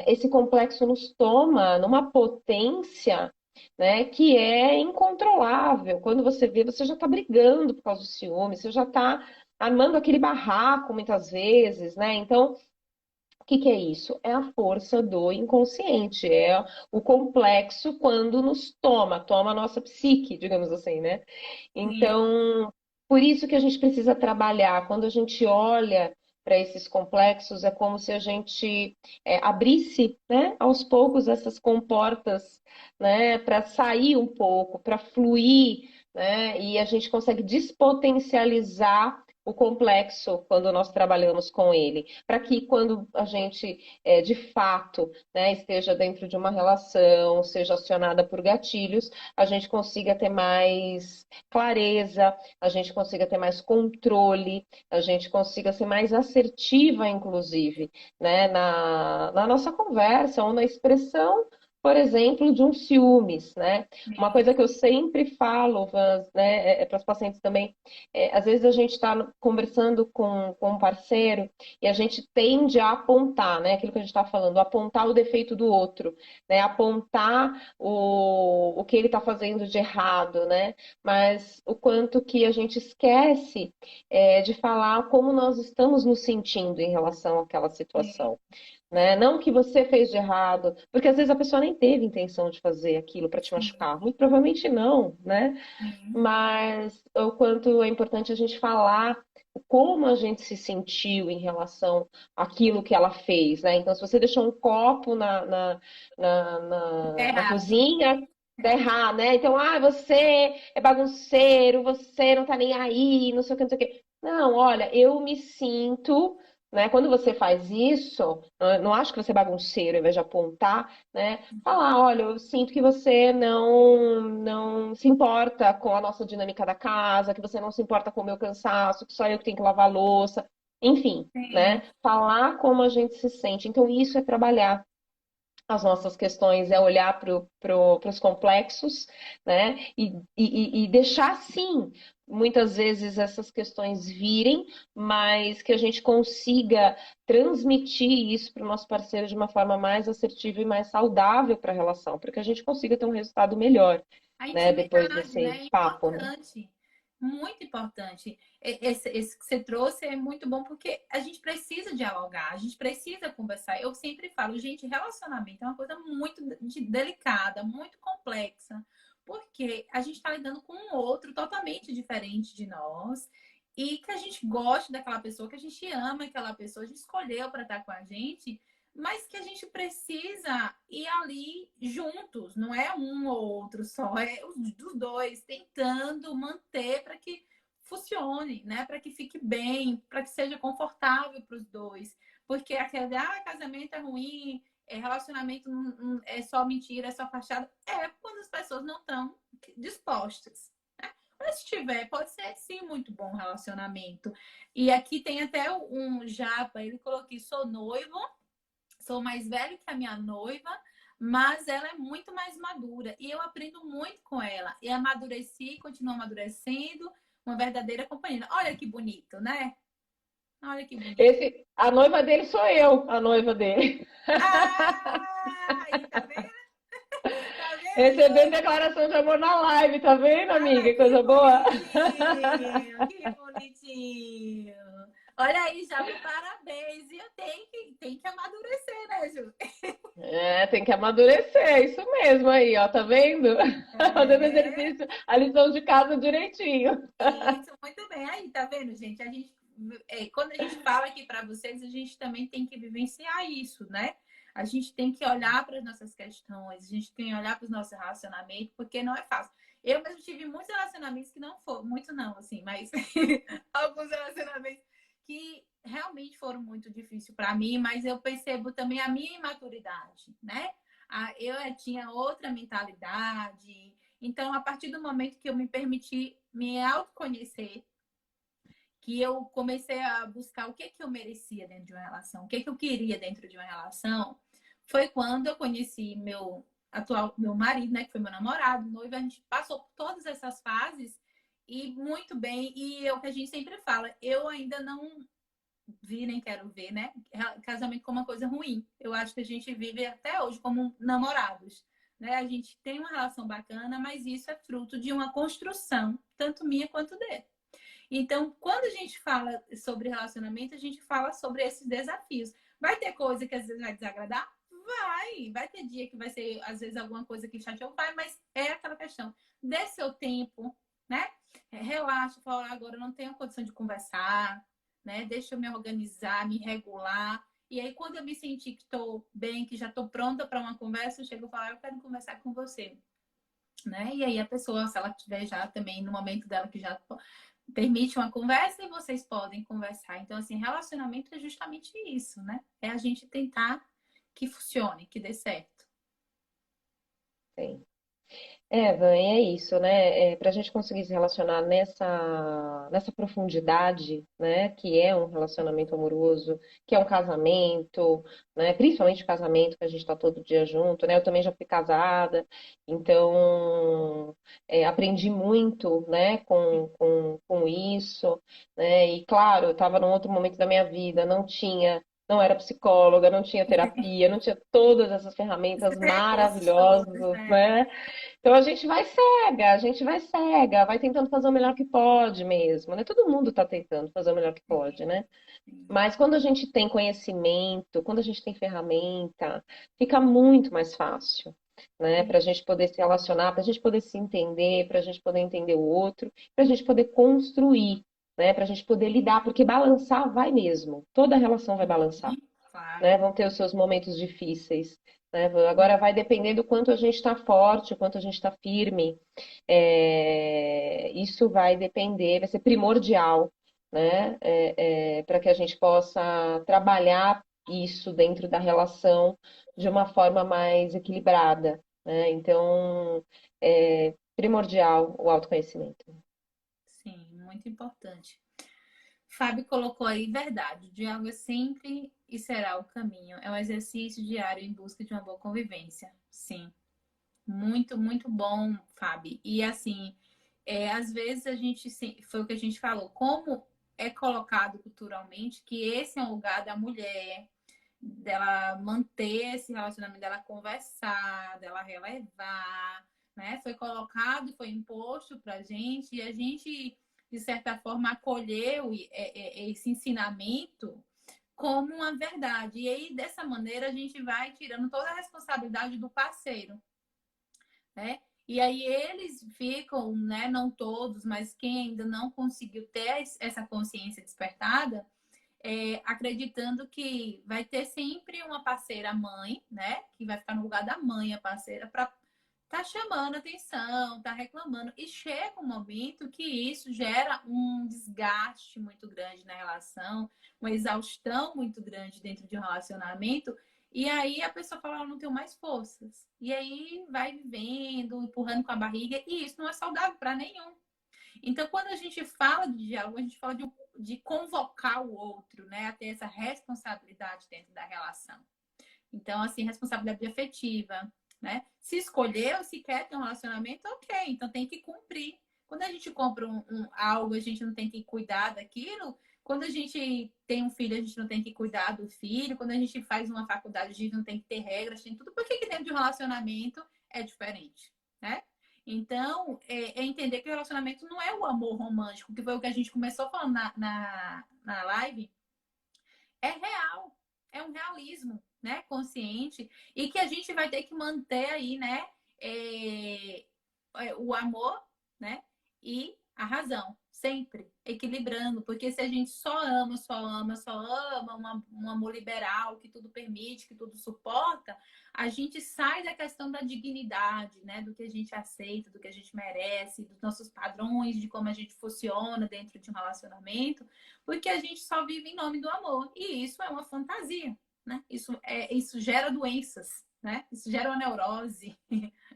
esse complexo nos toma numa potência, né, que é incontrolável. Quando você vê, você já está brigando por causa do ciúme, você já está armando aquele barraco muitas vezes, né? Então, o que que é isso? É a força do inconsciente, é o complexo quando nos toma a nossa psique, digamos assim, né? sim, Então, por isso que a gente precisa trabalhar. Quando a gente olha para esses complexos, é como se a gente abrisse, né, aos poucos essas comportas, né, para sair um pouco, para fluir, né, e a gente consegue despotencializar o complexo quando nós trabalhamos com ele, para que quando a gente de fato, né, esteja dentro de uma relação, seja acionada por gatilhos, a gente consiga ter mais clareza, a gente consiga ter mais controle, a gente consiga ser mais assertiva, inclusive, né, na nossa conversa ou na expressão, por exemplo, de um ciúmes, né? Uma sim, coisa que eu sempre falo, Vans, né, para os pacientes também, às vezes a gente está conversando com um parceiro e a gente tende a apontar, né, aquilo que a gente está falando, apontar o defeito do outro, né, apontar o que ele está fazendo de errado, né? Mas o quanto que a gente esquece de falar como nós estamos nos sentindo em relação àquela sim, situação. Né? Não que você fez de errado, porque às vezes a pessoa nem teve intenção de fazer aquilo para te sim, machucar. Muito provavelmente não, né? sim, Mas o quanto é importante a gente falar como a gente se sentiu em relação àquilo que ela fez, né? Então, se você deixou um copo na errado. cozinha, tá errado, né? Então, você é bagunceiro, você não tá nem aí, não sei o que, não sei o que. Não, olha, eu me sinto, né? Quando você faz isso, não acho que você é bagunceiro, ao invés de apontar, né? Falar, olha, eu sinto que você não se importa com a nossa dinâmica da casa, que você não se importa com o meu cansaço, que só eu que tenho que lavar a louça, enfim, Sim, né? Falar como a gente se sente. Então, isso é trabalhar. as nossas questões, é olhar para os complexos, né? E deixar, sim, muitas vezes essas questões virem, mas que a gente consiga transmitir isso para o nosso parceiro de uma forma mais assertiva e mais saudável para a relação, para que a gente consiga ter um resultado melhor, A né? Depois intimidade, desse né? É papo, né? importante, muito importante. Esse que você trouxe é muito bom porque a gente precisa dialogar, a gente precisa conversar. Eu sempre falo, gente, relacionamento é uma coisa muito delicada, muito complexa, porque a gente está lidando com um outro totalmente diferente de nós e que a gente gosta daquela pessoa, que a gente ama aquela pessoa, a gente escolheu para estar com a gente, mas que a gente precisa ir ali juntos, não é um ou outro só, é os dos dois, tentando manter para que funcione, né? Para que fique bem, para que seja confortável para os dois. Porque aquele, casamento é ruim, relacionamento é só mentira, é só fachada, é quando as pessoas não estão dispostas. Né? Mas se tiver, pode ser sim muito bom relacionamento. E aqui tem até um japa, ele colocou aqui, sou noivo, sou mais velho que a minha noiva, mas ela é muito mais madura e eu aprendo muito com ela. E amadureci, continuo amadurecendo, uma verdadeira companheira. Olha que bonito, né? Olha que bonito. A noiva dele sou eu, a noiva dele. Aí, tá vendo? Tá Recebendo vendo? declaração de amor na live, tá vendo, amiga? Ah, Que que coisa boa. bonitinho, que bonitinho. Olha aí, já parabéns. E eu tenho que amadurecer, né, Ju? É, tem que amadurecer, é isso mesmo aí, ó, tá vendo? Fazendo É. exercício, a lição de casa direitinho. Isso, muito bem. Aí, tá vendo, gente? Quando a gente fala aqui para vocês, a gente também tem que vivenciar isso, né? A gente tem que olhar para as nossas questões, a gente tem que olhar para os nossos relacionamentos, porque não é fácil. Eu mesmo tive muitos relacionamentos que não foram, muito não, assim, mas alguns relacionamentos que realmente foram muito difíceis para mim, mas eu percebo também a minha imaturidade, né? Eu tinha outra mentalidade, então, a partir do momento que eu me permiti me autoconhecer, que eu comecei a buscar o que que eu merecia dentro de uma relação, o que que eu queria dentro de uma relação, foi quando eu conheci meu marido, né, que foi meu namorado, noivo, a gente passou por todas essas fases e muito bem, e é o que a gente sempre fala, eu ainda não vi nem quero ver, né? Casamento como uma coisa ruim. Eu acho que a gente vive até hoje como namorados, né? A gente tem uma relação bacana, mas isso é fruto de uma construção, tanto minha quanto dele. Então, quando a gente fala sobre relacionamento, a gente fala sobre esses desafios. Vai ter coisa que às vezes vai desagradar? Vai ter dia que vai ser, às vezes, alguma coisa que chateou, vai, mas é aquela questão. Dê seu tempo, né? Relaxa, fala, agora eu não tenho condição de conversar, né? Deixa eu me organizar, me regular. E aí, quando eu me sentir que estou bem, que já estou pronta para uma conversa, eu chego e falo, eu quero conversar com você, né? E aí a pessoa, se ela tiver já também no momento dela que já permite uma conversa e vocês podem conversar. Então, assim, relacionamento é justamente isso, né? É a gente tentar que funcione, que dê certo. Sim. É, Van, e é isso, né? Para a gente conseguir se relacionar nessa profundidade, né? Que é um relacionamento amoroso, que é um casamento, né? Principalmente o casamento, que a gente está todo dia junto, né? Eu também já fui casada, então aprendi muito, né? Com isso, né? E claro, eu estava num outro momento da minha vida, não era psicóloga, não tinha terapia, não tinha todas essas ferramentas Recursos todos, maravilhosas, né? né? Então a gente vai cega, vai tentando fazer o melhor que pode mesmo, né? Todo mundo está tentando fazer o melhor que pode, Sim, né? sim. Mas quando a gente tem conhecimento, quando a gente tem ferramenta, fica muito mais fácil, né? Para a gente poder se relacionar, para a gente poder se entender, para a gente poder entender o outro, para a gente poder construir, né? Para a gente poder lidar, porque balançar vai mesmo. Toda relação vai balançar, Sim, claro. né? Vão ter os seus momentos difíceis, né? Agora vai depender do quanto a gente está forte, o quanto a gente está firme. Isso vai depender, vai ser primordial, né? Para que a gente possa trabalhar isso dentro da relação de uma forma mais equilibrada, né? Então, é primordial o autoconhecimento. Sim, muito importante. Fábio colocou aí, verdade, o diálogo é sempre e será o caminho. É um exercício diário em busca de uma boa convivência. Sim. Muito, muito bom, Fábio. E assim, às vezes a gente, foi o que a gente falou, como é colocado culturalmente que esse é um lugar da mulher, dela manter esse relacionamento, dela conversar, dela relevar, né? Foi colocado, foi imposto pra gente, e a gente, de certa forma, acolheu esse ensinamento como uma verdade. E aí, dessa maneira, a gente vai tirando toda a responsabilidade do parceiro, né? E aí eles ficam, né, não todos, mas quem ainda não conseguiu ter essa consciência despertada, acreditando que vai ter sempre uma parceira mãe, né, que vai ficar no lugar da mãe, a parceira, para tá chamando atenção, tá reclamando. E chega um momento que isso gera um desgaste muito grande na relação, uma exaustão muito grande dentro de um relacionamento. E aí a pessoa fala, eu não tenho mais forças. E aí vai vivendo, empurrando com a barriga, e isso não é saudável para nenhum. Então, quando a gente fala de diálogo, a gente fala de convocar o outro, né, a ter essa responsabilidade dentro da relação. Então, assim, responsabilidade afetiva, né? Se escolheu, se quer ter um relacionamento, ok, então tem que cumprir. Quando a gente compra algo, a gente não tem que cuidar daquilo. Quando a gente tem um filho, a gente não tem que cuidar do filho. Quando a gente faz uma faculdade, a gente não tem que ter regras, tem tudo. Por que dentro de um relacionamento é diferente, né? Então, entender que o relacionamento não é o amor romântico, que foi o que a gente começou falando na live, é real, é um realismo, né, consciente, e que a gente vai ter que manter aí, né, o amor, né, e a razão, sempre equilibrando, porque se a gente só ama, só ama, só ama um amor liberal que tudo permite, que tudo suporta, a gente sai da questão da dignidade, né, do que a gente aceita, do que a gente merece, dos nossos padrões, de como a gente funciona dentro de um relacionamento, porque a gente só vive em nome do amor. E isso é uma fantasia, né? Isso gera doenças, né? Isso gera uma neurose,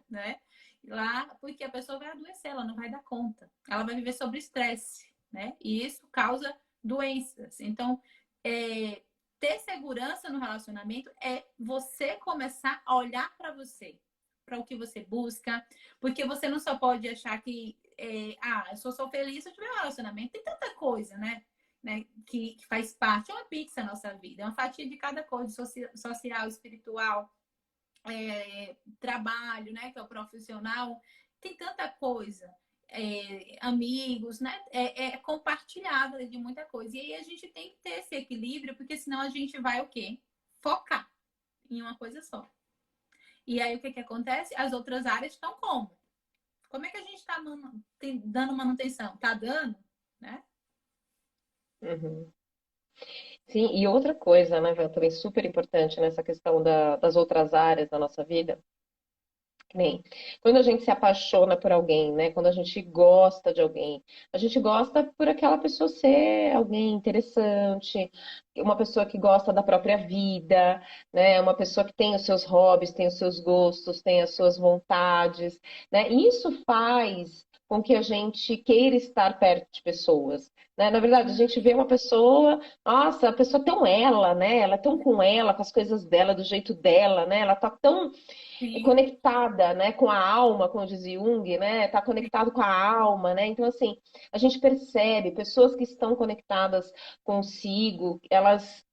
né? Lá, porque a pessoa vai adoecer, ela não vai dar conta. Ela vai viver sobre estresse, né? E isso causa doenças. Então, ter segurança no relacionamento é você começar a olhar para você, para o que você busca, porque você não só pode achar que eu sou feliz se eu tiver um relacionamento. Tem tanta coisa, né, que faz parte. É uma pizza na nossa vida, é uma fatia de cada coisa, social, espiritual, trabalho, né, que é o profissional. Tem tanta coisa. Amigos, né? Compartilhado de muita coisa. E aí a gente tem que ter esse equilíbrio, porque senão a gente vai o quê? Focar em uma coisa só. E aí o que acontece? As outras áreas estão como? Como é que a gente está dando manutenção? Tá dando, né? Uhum. Sim, e outra coisa, né, Vel, também super importante nessa questão das outras áreas da nossa vida, que nem quando a gente se apaixona por alguém, né? Quando a gente gosta de alguém, a gente gosta por aquela pessoa ser alguém interessante, uma pessoa que gosta da própria vida, né? Uma pessoa que tem os seus hobbies, tem os seus gostos, tem as suas vontades, né? E isso faz com que a gente queira estar perto de pessoas. Né? Na verdade, a gente vê uma pessoa, nossa, a pessoa é tão ela, né? Ela é tão com ela, com as coisas dela, do jeito dela, né? Ela tá tão Sim, conectada, né, com a alma, como diz Jung, né, tá conectado com a alma, né, então assim, a gente percebe pessoas que estão conectadas consigo, elas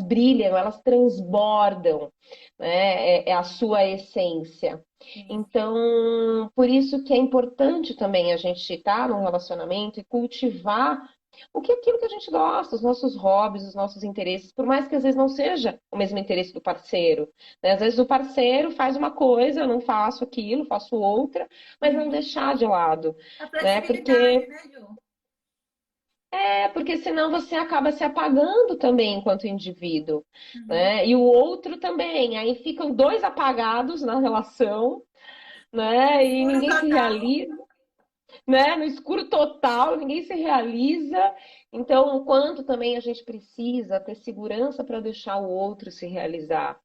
brilham, elas transbordam, né, é a sua essência. sim. Então, por isso que é importante também a gente estar num relacionamento e cultivar aquilo que a gente gosta, os nossos hobbies, os nossos interesses, por mais que às vezes não seja o mesmo interesse do parceiro, né? Às vezes o parceiro faz uma coisa, eu não faço aquilo, faço outra, mas não Uhum. deixar de lado, A né? flexibilidade, né, Ju? Porque senão você acaba se apagando também enquanto indivíduo, Uhum. né? E o outro também, aí ficam dois apagados na relação, né? E Escuro ninguém se total. realiza, né? No escuro total, ninguém se realiza. Então, o quanto também a gente precisa ter segurança para deixar o outro se realizar,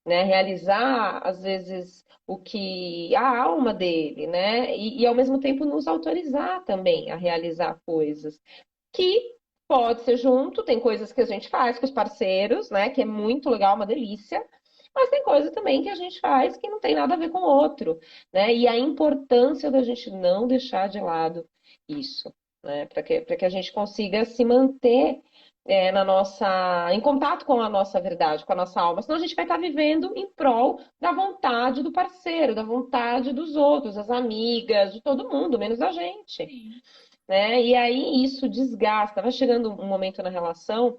né? Realizar, às vezes, o que a alma dele, né? E ao mesmo tempo nos autorizar também a realizar coisas que Pode ser junto, tem coisas que a gente faz com os parceiros, né? Que é muito legal, uma delícia. Mas tem coisa também que a gente faz que não tem nada a ver com o outro, né? E a importância da gente não deixar de lado isso, né? Para que a gente consiga se manter em contato com a nossa verdade, com a nossa alma. Senão a gente vai estar vivendo em prol da vontade do parceiro, da vontade dos outros, das amigas, de todo mundo, menos da gente, Sim. né? E aí isso desgasta. Vai chegando um momento na relação,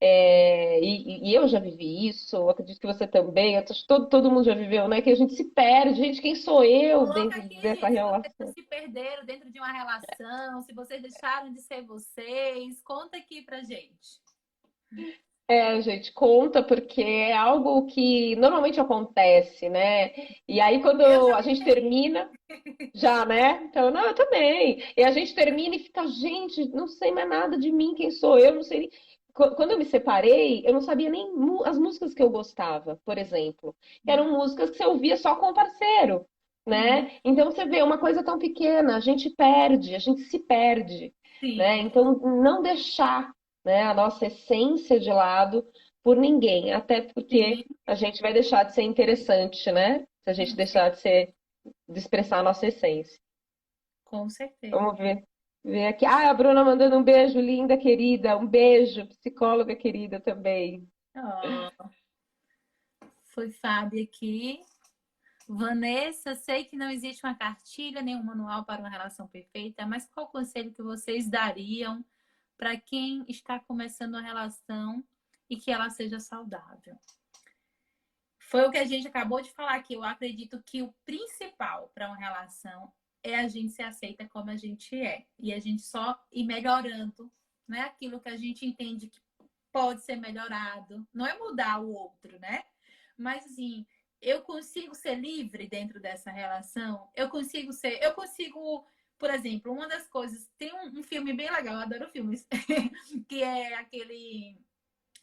e eu já vivi isso, eu acredito que você também, eu acho que todo mundo já viveu, né? Que a gente se perde, gente, quem sou eu Coloca dentro aqui, dessa gente, se vocês relação? se perderam dentro de uma relação, se vocês deixaram de ser vocês, conta aqui pra gente. Gente, conta, porque é algo que normalmente acontece, né? E aí, quando Eu já a gente vivi. termina, já, né? Então, não, eu também. E a gente termina e fica, gente, não sei mais nada de mim, quem sou eu, não sei nem. Quando eu me separei, eu não sabia nem as músicas que eu gostava, por exemplo. Eram músicas que você ouvia só com o parceiro, Uhum. né? Então você vê uma coisa tão pequena, a gente perde, a gente se perde, né? Sim, Então não deixar, né, a nossa essência de lado por ninguém, até sim, porque a gente vai deixar de ser interessante, né? Se a gente deixar de expressar a nossa essência. com certeza. Vamos ver aqui. Ah, a Bruna mandando um beijo, linda, querida. Um beijo, psicóloga querida também. Ó, foi Fábio aqui. Vanessa, sei que não existe uma cartilha nem um manual para uma relação perfeita, mas qual conselho que vocês dariam para quem está começando uma relação e que ela seja saudável? Foi o que a gente acabou de falar aqui. Eu acredito que o principal para uma relação é a gente se aceita como a gente é. E a gente só ir melhorando, né? Aquilo que a gente entende que pode ser melhorado. Não é mudar o outro, né? Mas assim, eu consigo ser livre dentro dessa relação. Eu consigo, por exemplo, uma das coisas, tem um filme bem legal, eu adoro filmes, que é aquele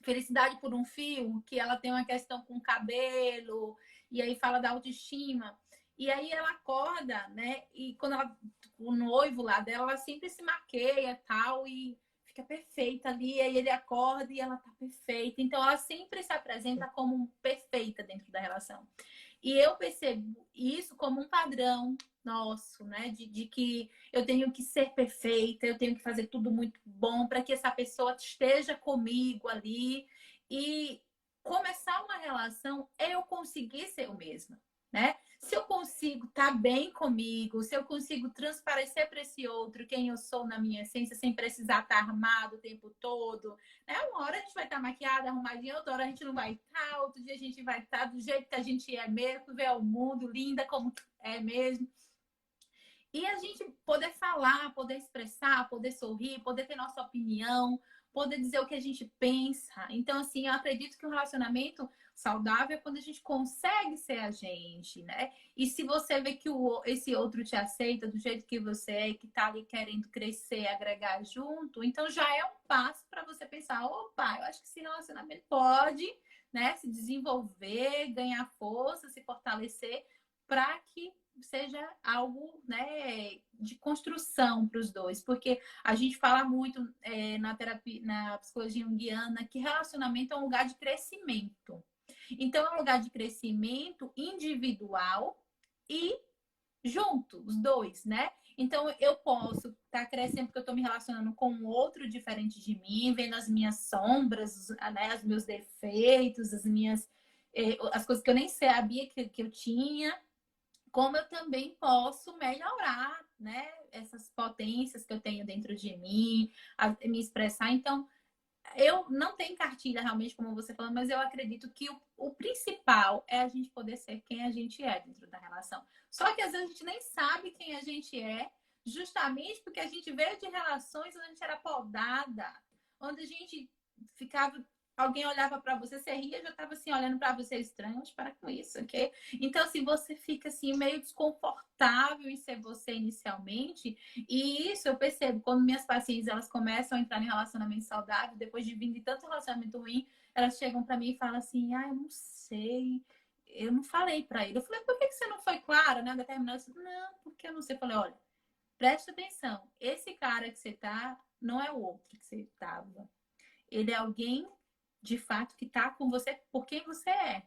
Felicidade por um Fio, que ela tem uma questão com o cabelo, e aí fala da autoestima. E aí ela acorda, né? E quando ela, o noivo lá dela, ela sempre se maqueia tal, e fica perfeita ali. Aí ele acorda e ela tá perfeita. Então ela sempre se apresenta como perfeita dentro da relação. E eu percebo isso como um padrão nosso, né? De que eu tenho que ser perfeita, eu tenho que fazer tudo muito bom para que essa pessoa esteja comigo ali. E começar uma relação é eu conseguir ser eu mesma, né? Se eu consigo estar bem comigo, se eu consigo transparecer para esse outro quem eu sou na minha essência, sem precisar estar armado o tempo todo, né? Uma hora a gente vai estar maquiada, arrumadinha, outra hora a gente não vai estar, outro dia a gente vai estar do jeito que a gente é mesmo, ver o mundo linda como é mesmo. E a gente poder falar, poder expressar, poder sorrir, poder ter nossa opinião, poder dizer o que a gente pensa. Então, assim, eu acredito que o relacionamento saudável é quando a gente consegue ser a gente, né? E se você vê que esse outro te aceita do jeito que você é, que tá ali querendo crescer, agregar junto, então já é um passo para você pensar: opa, eu acho que esse relacionamento pode, né, se desenvolver, ganhar força, se fortalecer, para que seja algo, né, de construção para os dois, porque a gente fala muito na terapia, na psicologia junguiana, que relacionamento é um lugar de crescimento. Então, é um lugar de crescimento individual e junto, os dois, né? Então, eu posso estar crescendo porque eu estou me relacionando com um outro diferente de mim, vendo as minhas sombras, né, os meus defeitos, as coisas que eu nem sabia que eu tinha, como eu também posso melhorar, né, essas potências que eu tenho dentro de mim, me expressar. Então, eu não tenho cartilha realmente, como você falou, mas eu acredito que o principal é a gente poder ser quem a gente é dentro da relação. Só que às vezes a gente nem sabe quem a gente é, justamente porque a gente veio de relações onde a gente era podada, onde a gente ficava. Alguém olhava para você, você ria, já estava assim olhando para você estranho, mas para com isso, ok? Então, assim, você fica assim meio desconfortável em ser você inicialmente, e isso eu percebo quando minhas pacientes elas começam a entrar em relacionamento saudável, depois de vir de tanto relacionamento ruim, elas chegam para mim e falam assim: ah, eu não sei, eu não falei para ele. Eu falei: por que você não foi clara, né? Determinada. Não, porque eu não sei. Eu falei: olha, Preste atenção, esse cara que você tá não é o outro que você tava. Ele é alguém, de fato, que tá com você por quem você é.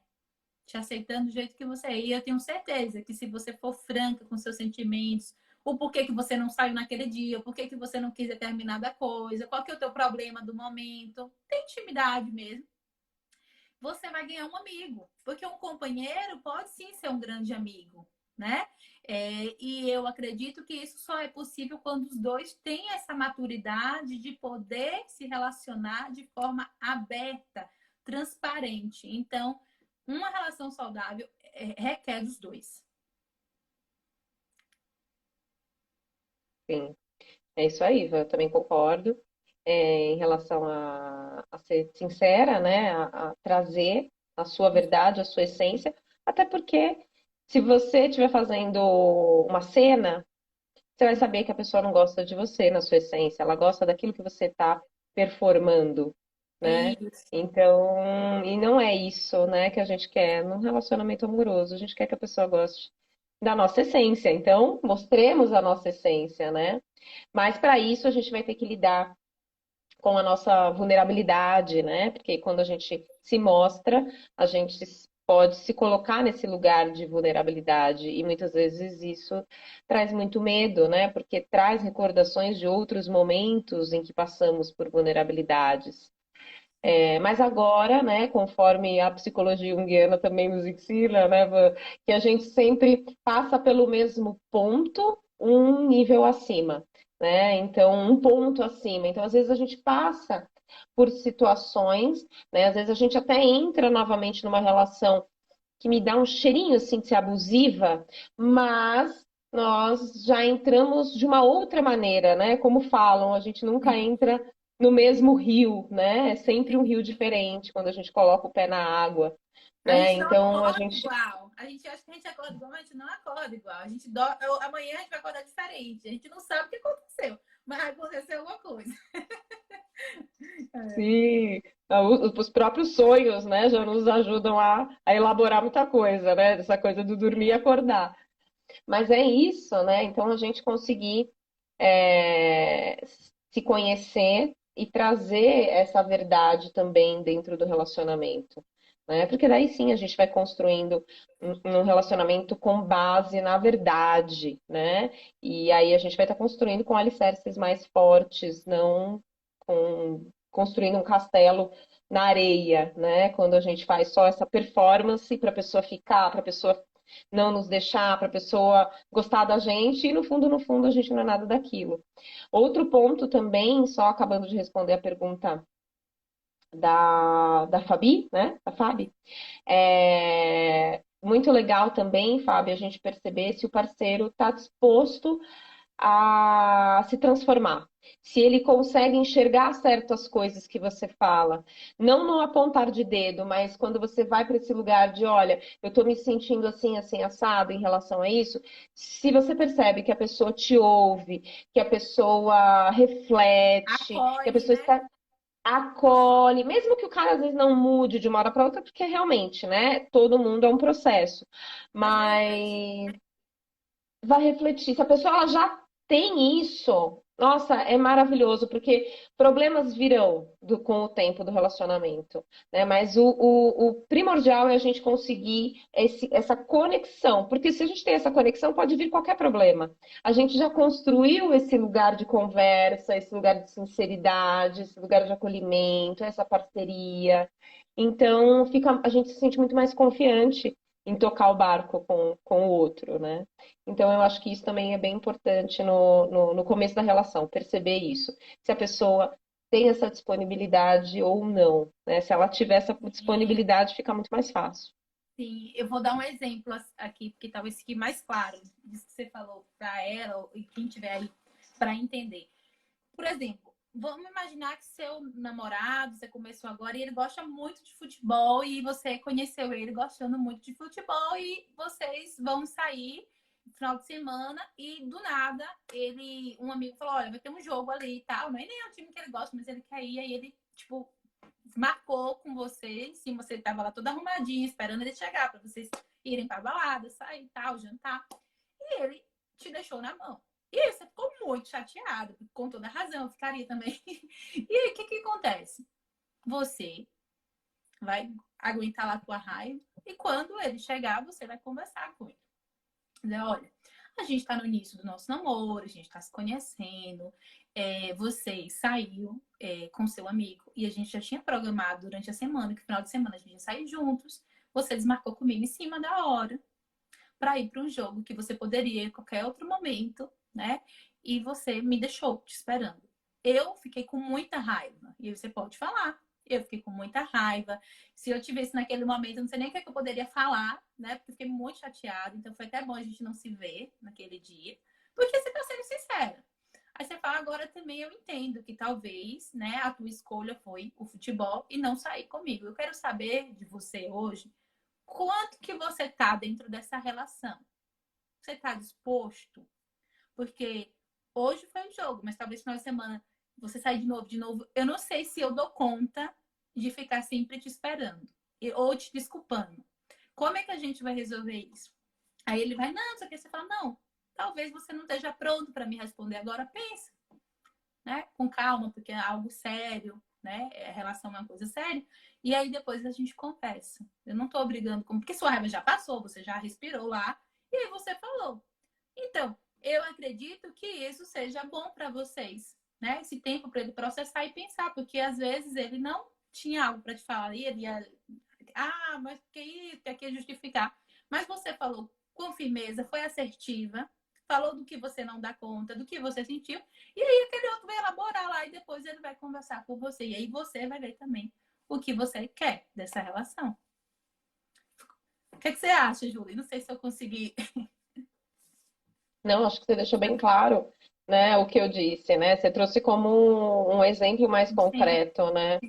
Te aceitando do jeito que você é. E eu tenho certeza que se você for franca com seus sentimentos, o porquê que você não saiu naquele dia, o porquê que você não quis determinada coisa, qual que é o teu problema do momento, tem intimidade mesmo, você vai ganhar um amigo. Porque um companheiro pode sim ser um grande amigo, né? E eu acredito que isso só é possível quando os dois têm essa maturidade de poder se relacionar de forma aberta, transparente. Então, uma relação saudável requer dos dois. Sim, é isso aí, eu também concordo. Em relação a ser sincera, né? A trazer a sua verdade, a sua essência. Até porque se você estiver fazendo uma cena, você vai saber que a pessoa não gosta de você na sua essência, ela gosta daquilo que você está performando, né? Isso. Então, e não é isso, né, que a gente quer num relacionamento amoroso. A gente quer que a pessoa goste da nossa essência. Então, mostremos a nossa essência, né? Mas para isso a gente vai ter que lidar com a nossa vulnerabilidade, né? Porque quando a gente se mostra, a gente pode se colocar nesse lugar de vulnerabilidade e muitas vezes isso traz muito medo, né? Porque traz recordações de outros momentos em que passamos por vulnerabilidades. Mas agora, né, conforme a psicologia junguiana também nos ensina, né, que a gente sempre passa pelo mesmo ponto, um nível acima, né? Então, um ponto acima. Então, às vezes a gente passa por situações, né? Às vezes a gente até entra novamente numa relação que me dá um cheirinho assim de ser abusiva, mas nós já entramos de uma outra maneira, né? Como falam, a gente nunca entra no mesmo rio, né? É sempre um rio diferente quando a gente coloca o pé na água, A né? gente não Então a acorda gente igual. A gente acha que a gente acorda igual, mas a gente não acorda igual. Amanhã a gente vai acordar diferente. A gente não sabe o que aconteceu, mas aconteceu alguma coisa. se os próprios sonhos, né, já nos ajudam a elaborar muita coisa, né? Essa coisa do dormir e acordar. Mas é isso, né? Então a gente conseguir se conhecer e trazer essa verdade também dentro do relacionamento, né? Porque daí sim a gente vai construindo um relacionamento com base na verdade, né? E aí a gente vai estar construindo com alicerces mais fortes, não construindo um castelo na areia, né? Quando a gente faz só essa performance para a pessoa ficar, para a pessoa não nos deixar, para a pessoa gostar da gente, e no fundo, a gente não é nada daquilo. Outro ponto também, só acabando de responder a pergunta da Fabi, né? Da Fabi. É muito legal também, Fábio, a gente perceber se o parceiro está disposto a se transformar. Se ele consegue enxergar certas coisas que você fala, não no apontar de dedo, mas quando você vai para esse lugar de, olha, eu estou me sentindo assim, assim, assado em relação a isso, se você percebe que a pessoa te ouve, que a pessoa reflete, que a Acolhe, pessoa né? está acolhe, mesmo que o cara às vezes não mude de uma hora para outra, porque realmente, né, todo mundo é um processo, Mas vai refletir. mas vai refletir. Se a pessoa ela já tem isso, nossa, é maravilhoso, porque problemas virão com o tempo do relacionamento, né? Mas o primordial é a gente conseguir essa conexão, porque se a gente tem essa conexão, pode vir qualquer problema. A gente já construiu esse lugar de conversa, esse lugar de sinceridade, esse lugar de acolhimento, essa parceria. Então, a gente se sente muito mais confiante em tocar o barco com o outro, né? Então, eu acho que isso também é bem importante no começo da relação, perceber isso. Se a pessoa tem essa disponibilidade ou não, né? Se ela tiver essa Sim, disponibilidade, fica muito mais fácil. sim. Eu vou dar um exemplo aqui, porque talvez fique mais claro disso que você falou para ela e quem tiver aí para entender. Por exemplo, vamos imaginar que seu namorado, você começou agora e ele gosta muito de futebol e você conheceu ele gostando muito de futebol e vocês vão sair no final de semana e do nada um amigo falou, olha, vai ter um jogo ali e tal, não é nem o time que ele gosta, mas ele quer ir, aí ele, tipo, marcou com você, sim, você tava lá toda arrumadinha, esperando ele chegar para vocês irem pra balada, sair e tal, jantar, e ele te deixou na mão. E aí você ficou muito chateado, com toda razão, eu ficaria também. E aí, o que que acontece? Você vai aguentar lá a tua raiva e quando ele chegar, você vai conversar com ele. Dizer, olha, a gente tá no início do nosso namoro, a gente tá se conhecendo, você saiu com seu amigo e a gente já tinha programado durante a semana, que no final de semana a gente ia sair juntos. Você desmarcou comigo em cima da hora para ir para um jogo que você poderia ir em qualquer outro momento, né? E você me deixou te esperando. Eu fiquei com muita raiva. E você pode falar. Eu fiquei com muita raiva. Se eu tivesse naquele momento, eu não sei nem o que, é que eu poderia falar, né? Porque eu fiquei muito chateada. Então foi até bom a gente não se ver naquele dia. Porque você está sendo sincera. Aí você fala, agora também eu entendo que talvez, né, a tua escolha foi o futebol e não sair comigo. Eu quero saber de você hoje quanto que você tá dentro dessa relação. Você tá disposto? Porque hoje foi um jogo, mas talvez no final de semana você sair de novo. Eu não sei se eu dou conta de ficar sempre te esperando ou te desculpando. Como é que a gente vai resolver isso? Aí ele vai, não, só que você fala, não, talvez você não esteja pronto para me responder agora, pensa, né? Com calma, porque é algo sério, né? A relação é uma coisa séria. E aí depois a gente conversa. Eu não tô brigando com, porque sua raiva já passou, você já respirou lá, e aí você falou. Então, eu acredito que isso seja bom para vocês, né? Esse tempo para ele processar e pensar, porque às vezes ele não tinha algo para te falar, e ele ia, mas que isso, que aqui é justificar. Mas você falou com firmeza, foi assertiva, falou do que você não dá conta, do que você sentiu, e aí aquele outro vai elaborar lá e depois ele vai conversar com você. E aí você vai ver também o que você quer dessa relação. O que, é que você acha, Júlia? Não sei se eu consegui. Não, acho que você deixou bem claro, né, o que eu disse, né? Você trouxe como um exemplo mais Sim, concreto, né?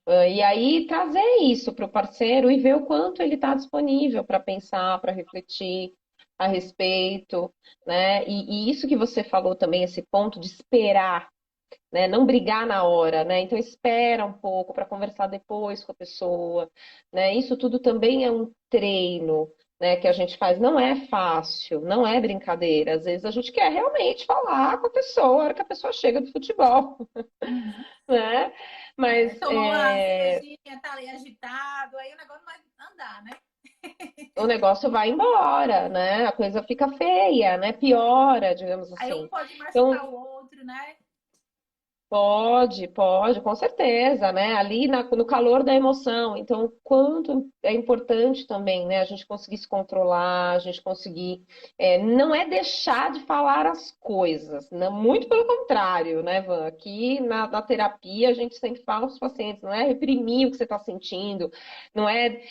E aí trazer isso para o parceiro e ver o quanto ele está disponível para pensar, para refletir a respeito, né? E isso que você falou também, esse ponto de esperar, né? Não brigar na hora, né? Então espera um pouco para conversar depois com a pessoa, né? Isso tudo também é um treino, né? Que a gente faz. Não é fácil, não é brincadeira. Às vezes a gente quer realmente falar com a pessoa, a hora que a pessoa chega do futebol, uhum. né? Mas Tomou uma cervejinha, tá ali agitado, aí o negócio vai andar, né? o negócio vai embora, né? A coisa fica feia, né? Piora, digamos Aí um assim. pode Então, machucar o outro, né? pode, com certeza, né? Ali no calor da emoção. Então, quanto é importante também, né? A gente conseguir se controlar, a gente conseguir. Não é deixar de falar as coisas, né? Muito pelo contrário, né, Van? Aqui na terapia a gente sempre fala para os pacientes, não é reprimir o que você está sentindo, não é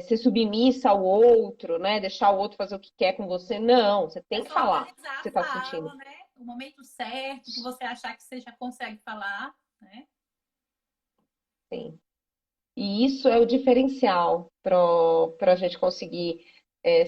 ser submissa ao outro, né? Deixar o outro fazer o que quer com você. Não, você É tem que só falar o organizar que você a está sentindo. fala, né? O momento certo, que você achar que você já consegue falar, né? Sim. E isso é o diferencial para a gente conseguir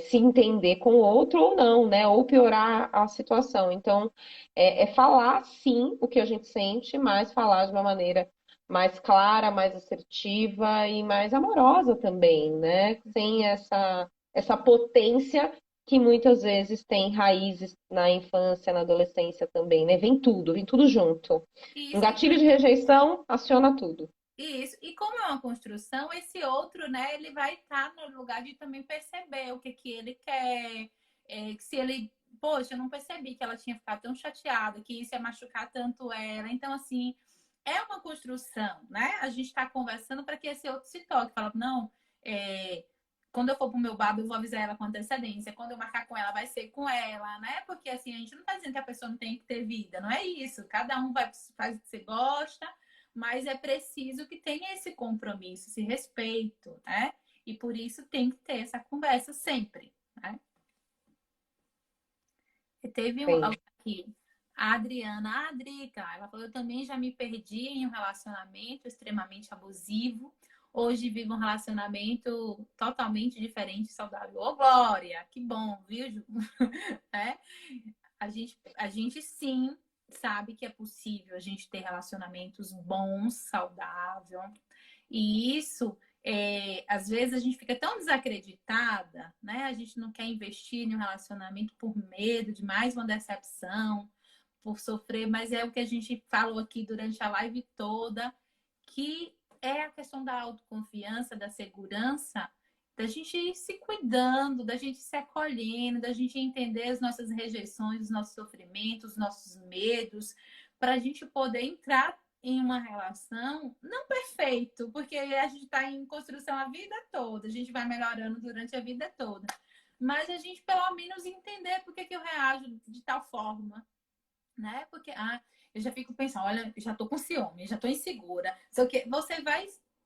se entender com o outro ou não, né? Ou piorar a situação. Então, é falar sim o que a gente sente, mas falar de uma maneira mais clara, mais assertiva e mais amorosa também, né? Sem essa potência que muitas vezes tem raízes na infância, na adolescência também, né? Vem tudo junto. Um Isso, gatilho de rejeição aciona tudo. isso. E como é uma construção, esse outro, né, ele vai estar no lugar de também perceber o que ele quer. Que se ele, poxa, eu não percebi que ela tinha ficado tão chateada, que isso ia machucar tanto ela. Então, assim, é uma construção, né? A gente está conversando para que esse outro se toque. Fala, não, é, quando eu for pro meu babo, eu vou avisar ela com antecedência. Quando eu marcar com ela, vai ser com ela, né? Porque assim, a gente não está dizendo que a pessoa não tem que ter vida, não é isso. Cada um vai faz o que você gosta, mas é preciso que tenha esse compromisso, esse respeito, né? E por isso tem que ter essa conversa sempre, né? E teve um Entende? aqui, a Adriana, a Adrica, ela falou, eu também já me perdi em um relacionamento extremamente abusivo. Hoje vivo um relacionamento totalmente diferente e saudável. Ô, Glória, que bom, viu, Ju? É? A gente sim sabe que é possível a gente ter relacionamentos bons, saudáveis. E isso Às vezes a gente fica tão desacreditada, né? A gente não quer investir em um relacionamento por medo de mais uma decepção, por sofrer, mas é o que a gente falou aqui durante a live toda, que é a questão da autoconfiança, da segurança, da gente ir se cuidando, da gente se acolhendo, da gente entender as nossas rejeições, os nossos sofrimentos, os nossos medos, para a gente poder entrar em uma relação não perfeito, porque a gente está em construção a vida toda, a gente vai melhorando durante a vida toda. Mas a gente pelo menos entender por que eu reajo de tal forma, né? Porque eu já fico pensando, olha, já tô com ciúme, já tô insegura. Só que você vai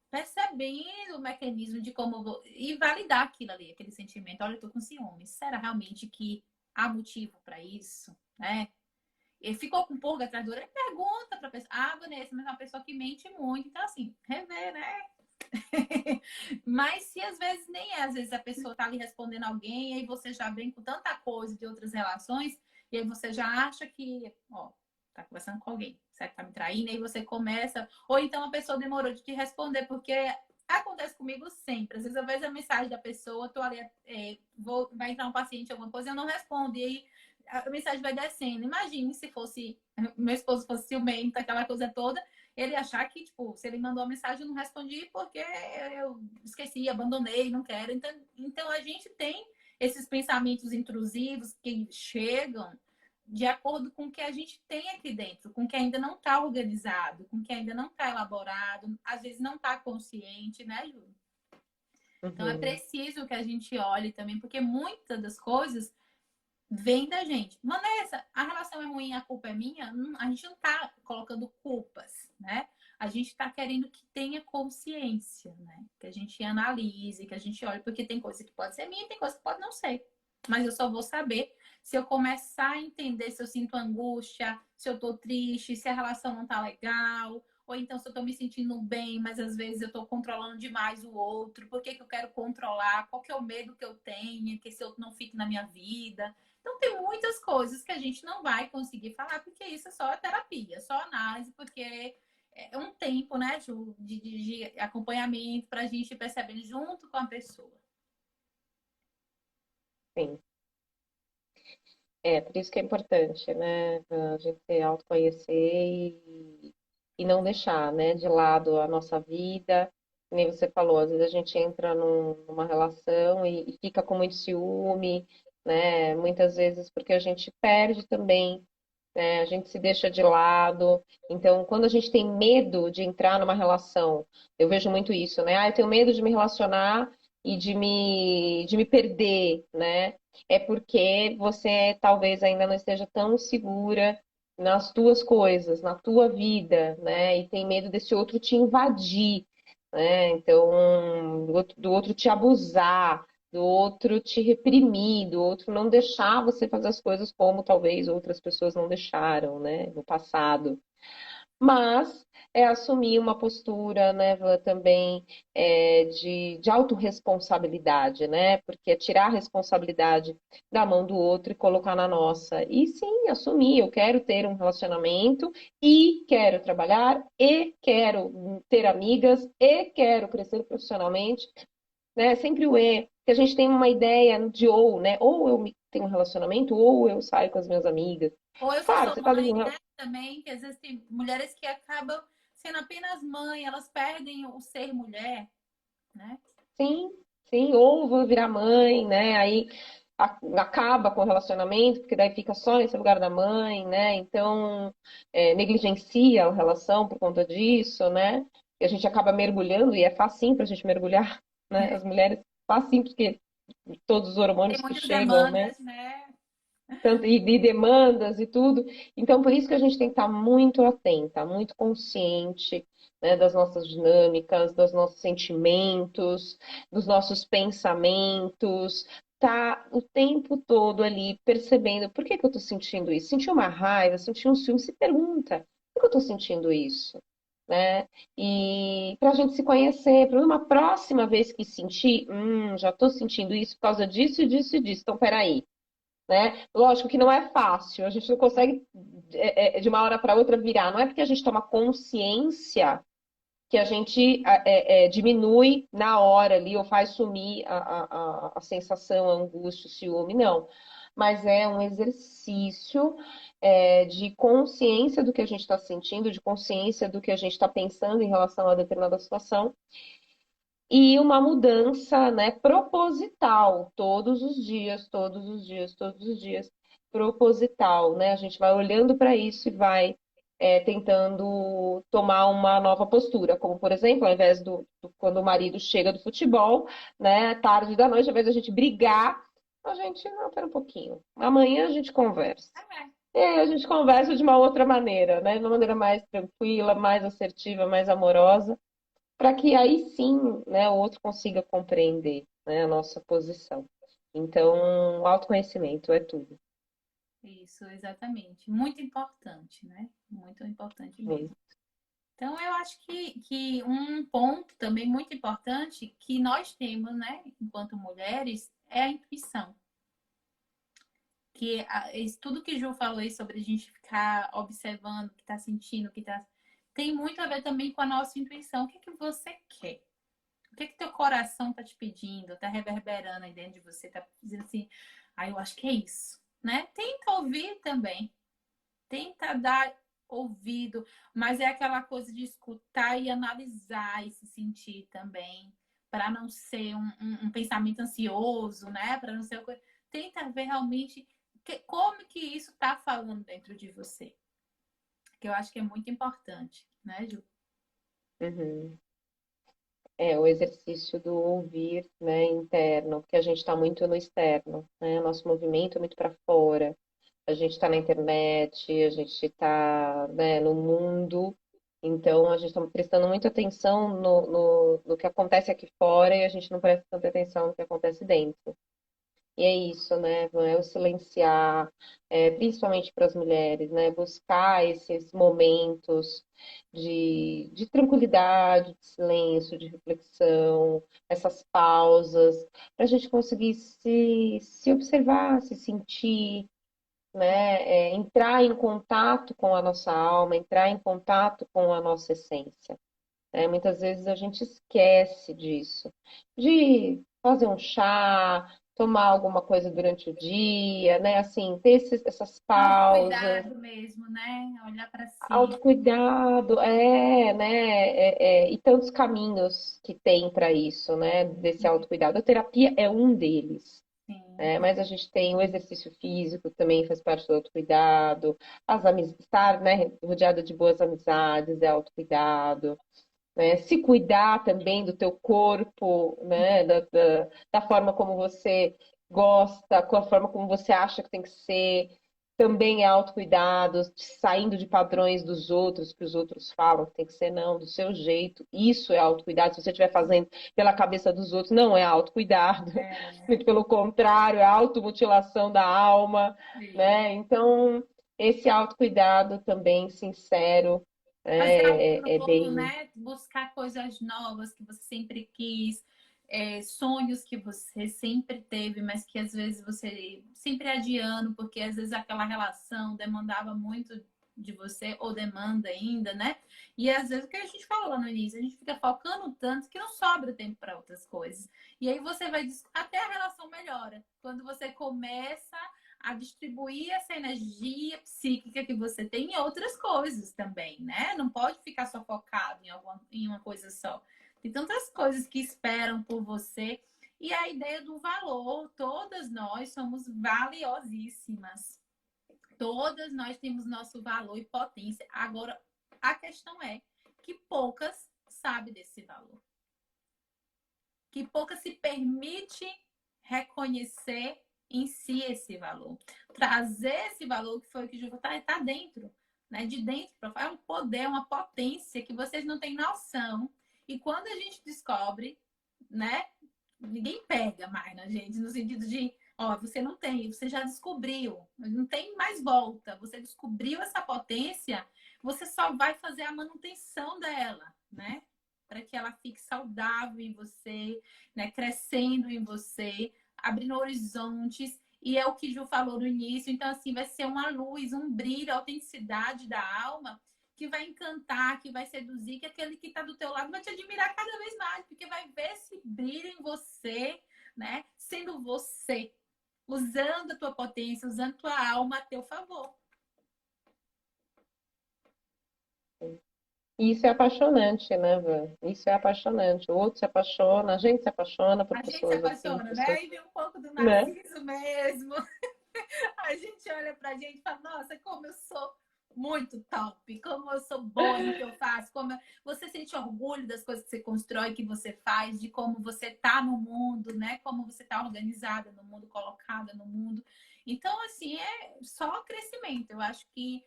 percebendo o mecanismo de como e validar aquilo ali, aquele sentimento. Olha, eu tô com ciúme. Será realmente que há motivo para isso, né? E ficou com pulga atrás do orelha, pergunta pra pessoa. Vanessa, mas é uma pessoa que mente muito. Então, assim, rever, né? Mas se às vezes nem é, às vezes a pessoa tá ali respondendo alguém, e aí você já vem com tanta coisa de outras relações, e aí você já acha que, ó, tá conversando com alguém, certo? Tá me traindo, e aí você começa, ou então a pessoa demorou de te responder, porque acontece comigo sempre. Às vezes eu vejo a mensagem da pessoa, tô ali, vai entrar um paciente, alguma coisa, eu não respondo, e aí a mensagem vai descendo. Imagine se fosse, meu esposo fosse ciumento, aquela coisa toda, ele achar que, tipo, se ele mandou a mensagem, eu não respondi porque eu esqueci, abandonei, não quero. Então a gente tem esses pensamentos intrusivos que chegam de acordo com o que a gente tem aqui dentro, com o que ainda não está organizado, com o que ainda não está elaborado, às vezes não está consciente, né, Ju? Então é Uhum. preciso que a gente olhe também, porque muitas das coisas vem da gente. Vanessa, a relação é ruim, a culpa é minha? A gente não está colocando culpas, né? A gente está querendo que tenha consciência, né? Que a gente analise, que a gente olhe, porque tem coisa que pode ser minha, tem coisa que pode não ser. Mas eu só vou saber se eu começar a entender se eu sinto angústia, se eu tô triste, se a relação não tá legal, ou então se eu tô me sentindo bem, mas às vezes eu tô controlando demais o outro. Por que que eu quero controlar? Qual que é o medo que eu tenho? Que esse outro não fique na minha vida. Então, tem muitas coisas que a gente não vai conseguir falar, porque isso é só terapia, só análise, porque é um tempo, né, Ju, de acompanhamento para a gente ir percebendo junto com a pessoa. Sim. Por isso que é importante, né, a gente se autoconhecer e não deixar, né, de lado a nossa vida. Que nem você falou, às vezes a gente entra numa relação e fica com muito ciúme, né, muitas vezes porque a gente perde também, né, a gente se deixa de lado. Então, quando a gente tem medo de entrar numa relação, eu vejo muito isso, né, eu tenho medo de me relacionar e de me perder, né? É porque você talvez ainda não esteja tão segura nas tuas coisas, na tua vida, né? E tem medo desse outro te invadir, né? Então, do outro te abusar, do outro te reprimir, do outro não deixar você fazer as coisas como talvez outras pessoas não deixaram, né? No passado. Mas é assumir uma postura, né, Vã, também de autorresponsabilidade, né? Porque é tirar a responsabilidade da mão do outro e colocar na nossa. E sim, assumir, eu quero ter um relacionamento e quero trabalhar e quero ter amigas e quero crescer profissionalmente, né? Sempre o E, que a gente tem uma ideia de ou, né? Ou eu tenho um relacionamento ou eu saio com as minhas amigas. Ou eu só Claro, sou você tá ali mãe, no né? Também, que às vezes tem mulheres que acabam sendo apenas mãe, elas perdem o ser mulher, né? sim, sim, ou vou virar mãe, né? Aí acaba com o relacionamento, porque daí fica só nesse lugar da mãe, né? Então, negligencia a relação por conta disso, né? E a gente acaba mergulhando, e é facinho pra gente mergulhar, né? As mulheres, facinho, porque todos os Tem hormônios que muitas chegam, né? demandas, né? Tanto, e demandas e tudo. Então, por isso que a gente tem que estar muito atenta, muito consciente, né, das nossas dinâmicas, dos nossos sentimentos, dos nossos pensamentos, tá o tempo todo ali percebendo por que que eu estou sentindo isso. Senti uma raiva, senti um ciúme, se pergunta, por que eu estou sentindo isso? Né? E para a gente se conhecer, para uma próxima vez que sentir, já estou sentindo isso por causa disso, disso e disso. Então, peraí, né? Lógico que não é fácil, a gente não consegue de uma hora para outra virar. Não é porque a gente toma consciência que a gente diminui na hora ali, ou faz sumir a sensação, a angústia, o ciúme, não. Mas é um exercício de consciência do que a gente está sentindo, de consciência do que a gente está pensando em relação a determinada situação, e uma mudança, né, proposital, todos os dias, todos os dias, todos os dias, proposital, né? A gente vai olhando para isso e vai tentando tomar uma nova postura, como por exemplo, ao invés quando o marido chega do futebol, né, tarde da noite, ao invés da gente brigar, a gente, não, pera um pouquinho, amanhã a gente conversa. É, E aí a gente conversa de uma outra maneira, né? De uma maneira mais tranquila, mais assertiva, mais amorosa, para que aí sim, né, o outro consiga compreender, né, a nossa posição. Então, autoconhecimento é tudo isso, exatamente. Muito importante, né? Muito importante mesmo. mesmo. Então, eu acho que um ponto também muito importante que nós temos, né, enquanto mulheres, é a intuição. Isso, tudo que Ju falou aí sobre a gente ficar observando o que está sentindo, o que tá, tem muito a ver também com a nossa intuição. O que que você quer? O que que teu coração está te pedindo? Está reverberando aí dentro de você? Está dizendo assim, eu acho que é isso, né? Tenta ouvir também. Tenta dar ouvido, mas é aquela coisa de escutar e analisar e se sentir também, para não ser um pensamento ansioso, né? Para não ser uma coisa. Tenta ver realmente como que isso está falando dentro de você, que eu acho que é muito importante, né, Ju? Uhum. É o exercício do ouvir, né, interno, porque a gente está muito no externo, né? Nosso movimento é muito para fora. A gente está na internet, a gente está, né, no mundo, então a gente está prestando muita atenção no que acontece aqui fora e a gente não presta tanta atenção no que acontece dentro. E é isso, né? É o silenciar, principalmente para as mulheres, né? Buscar esses momentos de tranquilidade, de silêncio, de reflexão, essas pausas, para a gente conseguir se observar, se sentir, né? Entrar em contato com a nossa alma, entrar em contato com a nossa essência. Né? Muitas vezes a gente esquece disso, de fazer um chá, tomar alguma coisa durante o dia, né? Assim, ter essas pausas, Autocuidado mesmo, né? Olhar para si. autocuidado, né? E tantos caminhos que tem para isso, né? Desse autocuidado. A terapia é um deles. Sim. Mas a gente tem o exercício físico também faz parte do autocuidado, estar, né, rodeada de boas amizades é autocuidado, né? Se cuidar também do teu corpo, né? Da forma como você gosta, com a forma como você acha que tem que ser, também é autocuidado, saindo de padrões dos outros, que os outros falam que tem que ser, não, do seu jeito. Isso é autocuidado. Se você estiver fazendo pela cabeça dos outros, não é autocuidado. É, Muito pelo contrário, é automutilação da alma, sim. né? Então, esse autocuidado também sincero Fazer algo é novo, bem. né? Buscar coisas novas que você sempre quis, sonhos que você sempre teve, mas que às vezes você sempre adiando, porque às vezes aquela relação demandava muito de você, ou demanda ainda, né? E às vezes o que a gente falou lá no início, a gente fica focando tanto que não sobra tempo para outras coisas. E aí você vai até a relação melhora. Quando você começa a distribuir essa energia psíquica que você tem em outras coisas também, né? Não pode ficar só focado em uma coisa só. Tem tantas coisas que esperam por você. E a ideia do valor, todas nós somos valiosíssimas. Todas nós temos nosso valor e potência. Agora, a questão é que poucas sabem desse valor. Que poucas se permite reconhecer em si esse valor. Trazer esse valor que foi o que o Ju está dentro, né? De dentro para fora. É um poder, uma potência que vocês não têm noção. E quando a gente descobre, né? Ninguém pega mais na gente, no sentido de, você não tem, você já descobriu, não tem mais volta. Você descobriu essa potência, você só vai fazer a manutenção dela, né? Para que ela fique saudável em você, né? Crescendo em você, abrindo horizontes. E é o que Ju falou no início. Então, assim, vai ser uma luz, um brilho, a autenticidade da alma que vai encantar, que vai seduzir, que aquele que está do teu lado vai te admirar cada vez mais, porque vai ver esse brilho em você, né? Sendo você, usando a tua potência, usando a tua alma a teu favor. E isso é apaixonante, né, Van? Isso é apaixonante. O outro se apaixona, a gente se apaixona por A gente se pessoas assim, apaixona, pessoas, né? E vem um pouco do né? narciso mesmo. A gente olha pra gente e fala, nossa, como eu sou muito top, como eu sou boa no que eu faço, você sente orgulho das coisas que você constrói, que você faz, de como você tá no mundo, né? Como você tá organizada no mundo, colocada no mundo. Então, assim, é só crescimento. Eu acho que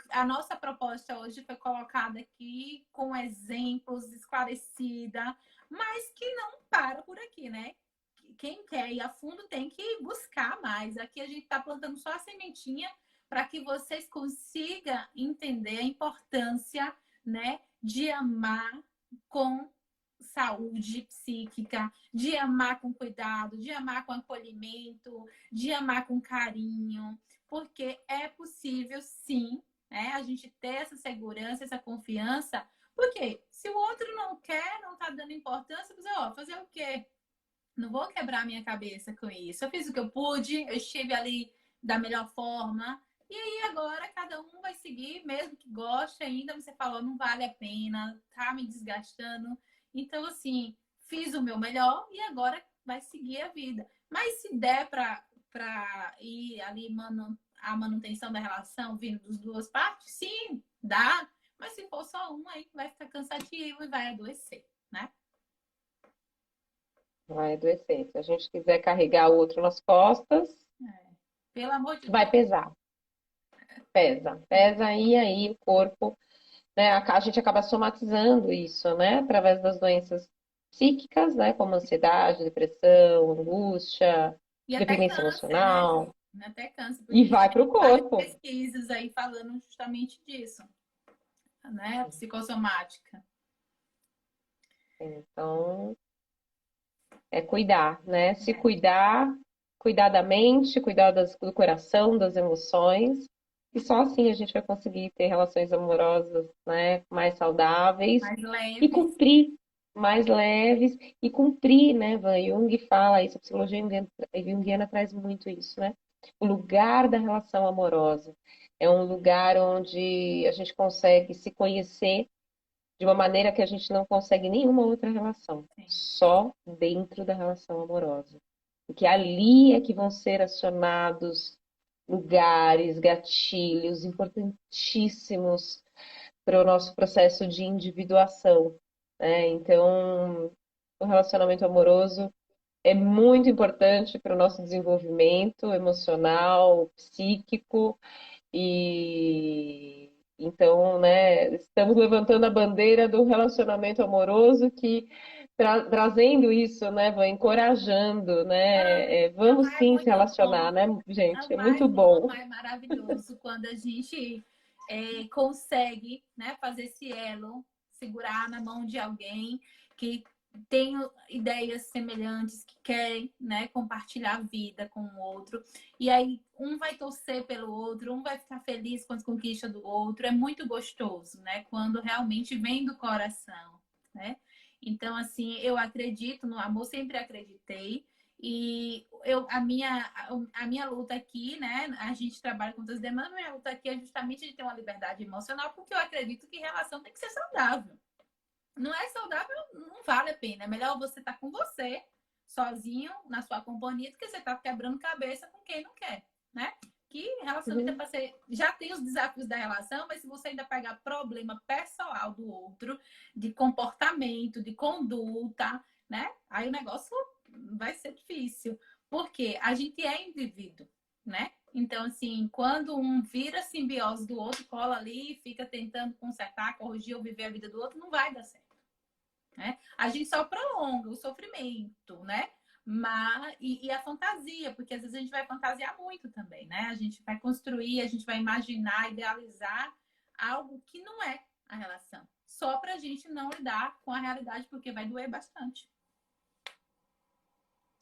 a nossa proposta hoje foi colocada aqui com exemplos, esclarecida, mas que não para por aqui, né? Quem quer ir a fundo tem que buscar mais. Aqui a gente está plantando só a sementinha para que vocês consigam entender a importância, né, de amar com saúde psíquica, de amar com cuidado, de amar com acolhimento, de amar com carinho, porque é possível sim, né, a gente ter essa segurança, essa confiança, porque se o outro não quer, não está dando importância, você, ó, fazer o quê? Não vou quebrar minha cabeça com isso. Eu fiz o que eu pude, eu estive ali da melhor forma. E aí agora cada um vai seguir, mesmo que goste ainda, você falou, não vale a pena, tá me desgastando. Então, assim, fiz o meu melhor e agora vai seguir a vida. Mas se der para ir ali a manutenção da relação vindo das duas partes, sim, dá. Mas se for só um, aí vai ficar cansativo e vai adoecer, né? Vai adoecer. Se a gente quiser carregar o outro nas costas, É. Pelo amor de vai Deus. pesar. Pesa, pesa e aí o corpo, né? A gente acaba somatizando isso, né? Através das doenças psíquicas, né? Como ansiedade, depressão, angústia, E até dependência câncer, né, emocional, Ju? Até câncer, e porque vai tem para o várias corpo. pesquisas aí falando justamente disso, né? Psicossomática. Então, é cuidar, né? Se É. cuidar, cuidar da mente, cuidar do coração, das emoções, e só assim a gente vai conseguir ter relações amorosas, né, mais saudáveis Mais e leves. cumprir, mais leves e cumprir, né? Van Jung fala isso, a psicologia junguiana traz muito isso, né? O lugar da relação amorosa é um lugar onde a gente consegue se conhecer de uma maneira que a gente não consegue em nenhuma outra relação, Sim. só dentro da relação amorosa. Porque ali é que vão ser acionados lugares, gatilhos importantíssimos para o nosso processo de individuação, né? Então, o relacionamento amoroso é muito importante para o nosso desenvolvimento emocional, psíquico e então, né, estamos levantando a bandeira do relacionamento amoroso que trazendo isso, né, vai encorajando, Ai, né, vamos amar é sim se muito bom. relacionar, né, gente, é Amar é muito bom, bom. amar é maravilhoso. Quando a gente consegue, né, fazer esse elo, segurar na mão de alguém que tem ideias semelhantes, que querem, né, compartilhar a vida com o outro. E aí um vai torcer pelo outro, um vai ficar feliz com as conquistas do outro. É muito gostoso, né, quando realmente vem do coração, né? Então, assim, eu acredito no amor, sempre acreditei. E a minha luta aqui, né? A gente trabalha com outras demandas, mas a minha luta aqui é justamente de ter uma liberdade emocional, porque eu acredito que relação tem que ser saudável. Não é saudável, não vale a pena. É melhor você estar com você, sozinho, na sua companhia, do que você estar quebrando cabeça com quem não quer, né? Que relacionamento é Uhum. para ser. Já tem os desafios da relação, mas se você ainda pegar problema pessoal do outro, de comportamento, de conduta, né? Aí o negócio vai ser difícil. Porque a gente é indivíduo, né? Então, assim, quando um vira simbiose do outro, cola ali e fica tentando consertar, corrigir ou viver a vida do outro, não vai dar certo, né? A gente só prolonga o sofrimento, né? E a fantasia, porque às vezes a gente vai fantasiar muito também, né? A gente vai construir, a gente vai imaginar, idealizar algo que não é a relação. Só para a gente não lidar com a realidade, porque vai doer bastante.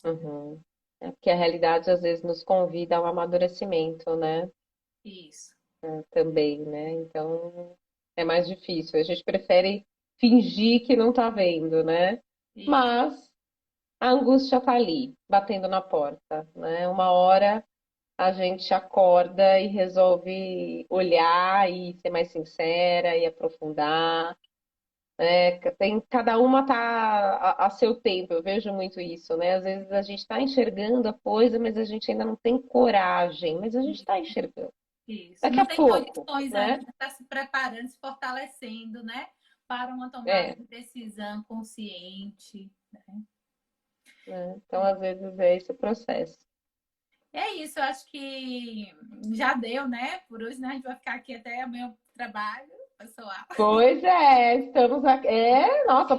Uhum. É porque a realidade às vezes nos convida ao amadurecimento, né, Isso. também, né, então é mais difícil. A gente prefere fingir que não tá vendo, né? E Mas a angústia tá ali, batendo na porta, né? Uma hora a gente acorda e resolve olhar e ser mais sincera e aprofundar. Tem, cada uma tá a seu tempo, eu vejo muito isso, né? Às vezes a gente está enxergando a coisa, mas a gente ainda não tem coragem, mas a gente está enxergando. isso. Daqui a Não tem pouco, condições né? ainda, está se preparando, se fortalecendo, né? Para uma tomada É, de decisão consciente. né? Então, às vezes, é esse o processo. É isso, eu acho que já deu, né? Por hoje, né? A gente vai ficar aqui até amanhã o trabalho, pessoal. Pois é, estamos aqui. Nossa,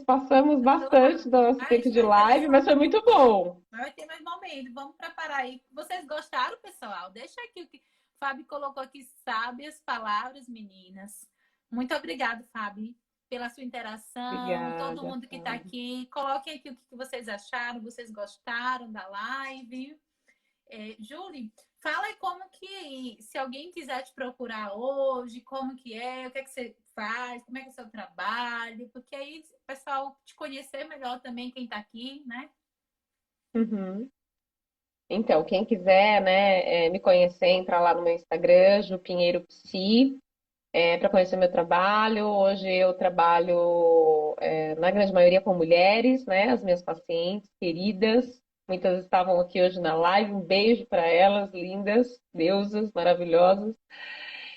passamos bastante do nosso A tempo gente de vai ter mais live, mas foi muito bom. Vai ter mais momentos. Vamos preparar aí. Vocês gostaram, pessoal? Deixa aqui o que o Fábio colocou aqui. Sábias palavras, meninas. Muito obrigado, Fábio, pela sua interação. Todo Obrigada, mundo que está Fábio. aqui. Coloquem aqui o que vocês acharam. Vocês gostaram da live? Julie, fala aí como que, se alguém quiser te procurar hoje, como que é, o que é que você faz, como é que é o seu trabalho, porque aí o pessoal te conhecer melhor também, quem está aqui, né? Uhum. Então, quem quiser, né, me conhecer, entra lá no meu Instagram, Ju Pinheiro Psi, para conhecer meu trabalho. Hoje eu trabalho, na grande maioria, com mulheres, né, as minhas pacientes queridas. Muitas estavam aqui hoje na live. Um beijo para elas, lindas, deusas, maravilhosas.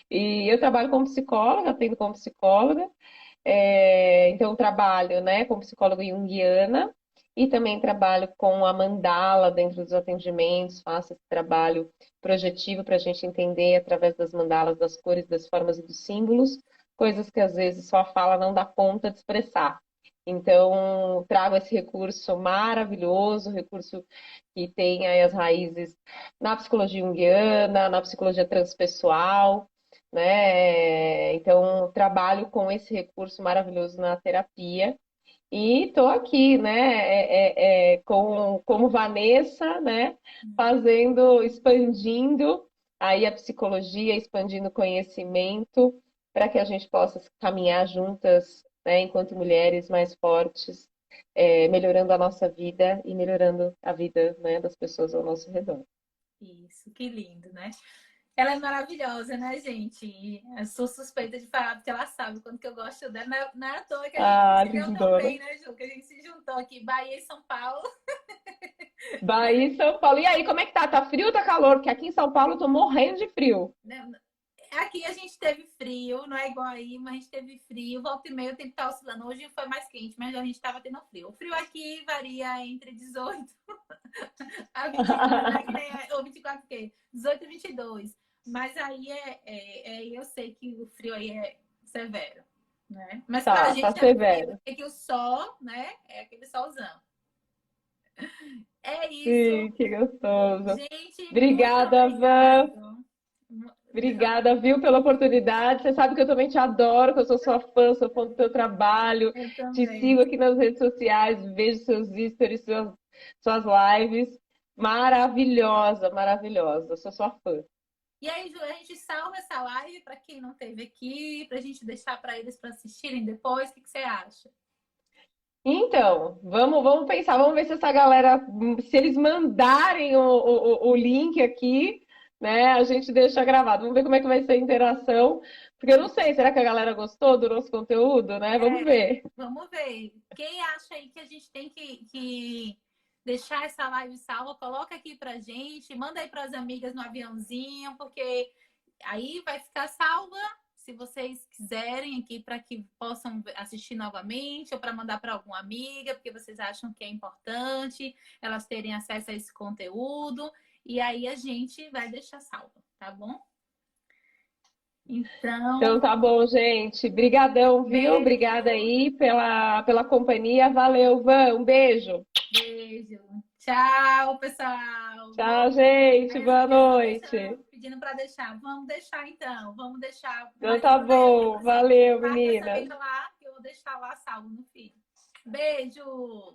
E eu trabalho como psicóloga, atendo como psicóloga. Então, eu trabalho, né, como psicóloga junguiana e também trabalho com a mandala dentro dos atendimentos, faço esse trabalho projetivo para a gente entender através das mandalas, das cores, das formas e dos símbolos, coisas que às vezes só a fala não dá conta de expressar. Então, trago esse recurso maravilhoso, recurso que tem aí as raízes na psicologia junguiana, na psicologia transpessoal, né? Então, trabalho com esse recurso maravilhoso na terapia e estou aqui, né, como Vanessa, né, fazendo, expandindo aí a psicologia, expandindo o conhecimento para que a gente possa caminhar juntas, né, enquanto mulheres mais fortes, melhorando a nossa vida e melhorando a vida, né, das pessoas ao nosso redor. Isso, que lindo, né? Ela é maravilhosa, né, gente? E eu sou suspeita de falar, porque ela sabe quanto que eu gosto dela. Não é à toa que a gente Ah, se deu tão lindona. bem, né, Ju? Que a gente se juntou aqui, Bahia e São Paulo. Bahia e São Paulo. E aí, como é que tá? Tá frio ou tá calor? Porque aqui em São Paulo eu tô morrendo de frio. Né? Aqui a gente teve frio, não é igual aí, mas a gente teve frio. Volta e meia o tempo tá oscilando. Hoje foi mais quente, mas a gente tava tendo frio. O frio aqui varia entre 18 a 24, né? Que nem, ou 24 o quê? 18 a 22. Mas aí eu sei que o frio aí é severo, né? Mas pra Tá gente é frio, severo. porque aqui o sol, né? É aquele solzão. É isso. Sim, que gostoso. Gente, muito Obrigada, Van. obrigado. Obrigada, viu, pela oportunidade. Você sabe que eu também te adoro, que eu sou sua fã, sou fã do teu trabalho. Eu Te sigo também. aqui nas redes sociais, vejo seus stories, suas lives. Maravilhosa, maravilhosa. Eu sou sua fã. E aí, Ju, a gente salva essa live para quem não teve aqui, para a gente deixar para eles para assistirem depois. O que você acha? Então, vamos pensar, vamos ver se essa galera, se eles mandarem o link aqui, né? A gente deixa gravado. Vamos ver como é que vai ser a interação. Porque eu não sei, será que a galera gostou do nosso conteúdo, né? Vamos ver. Vamos ver. Quem acha aí que a gente tem que deixar essa live salva, coloca aqui pra gente, manda aí para as amigas no aviãozinho, porque aí vai ficar salva se vocês quiserem aqui para que possam assistir novamente ou para mandar para alguma amiga, porque vocês acham que é importante elas terem acesso a esse conteúdo. E aí a gente vai deixar salva, tá bom? Então Então, tá bom, gente. Brigadão, viu? Obrigada beijo. aí pela companhia. Valeu, Van. Um beijo. Beijo. Tchau, pessoal. Tchau, gente. Aí as Boa amigas estão noite. deixando, pedindo para deixar. Vamos deixar então. Vamos deixar. Então Mas tá manda aí bom. depois. Valeu, Marca essa meninas. amiga lá, que eu vou deixar lá salvo no feed. Beijo.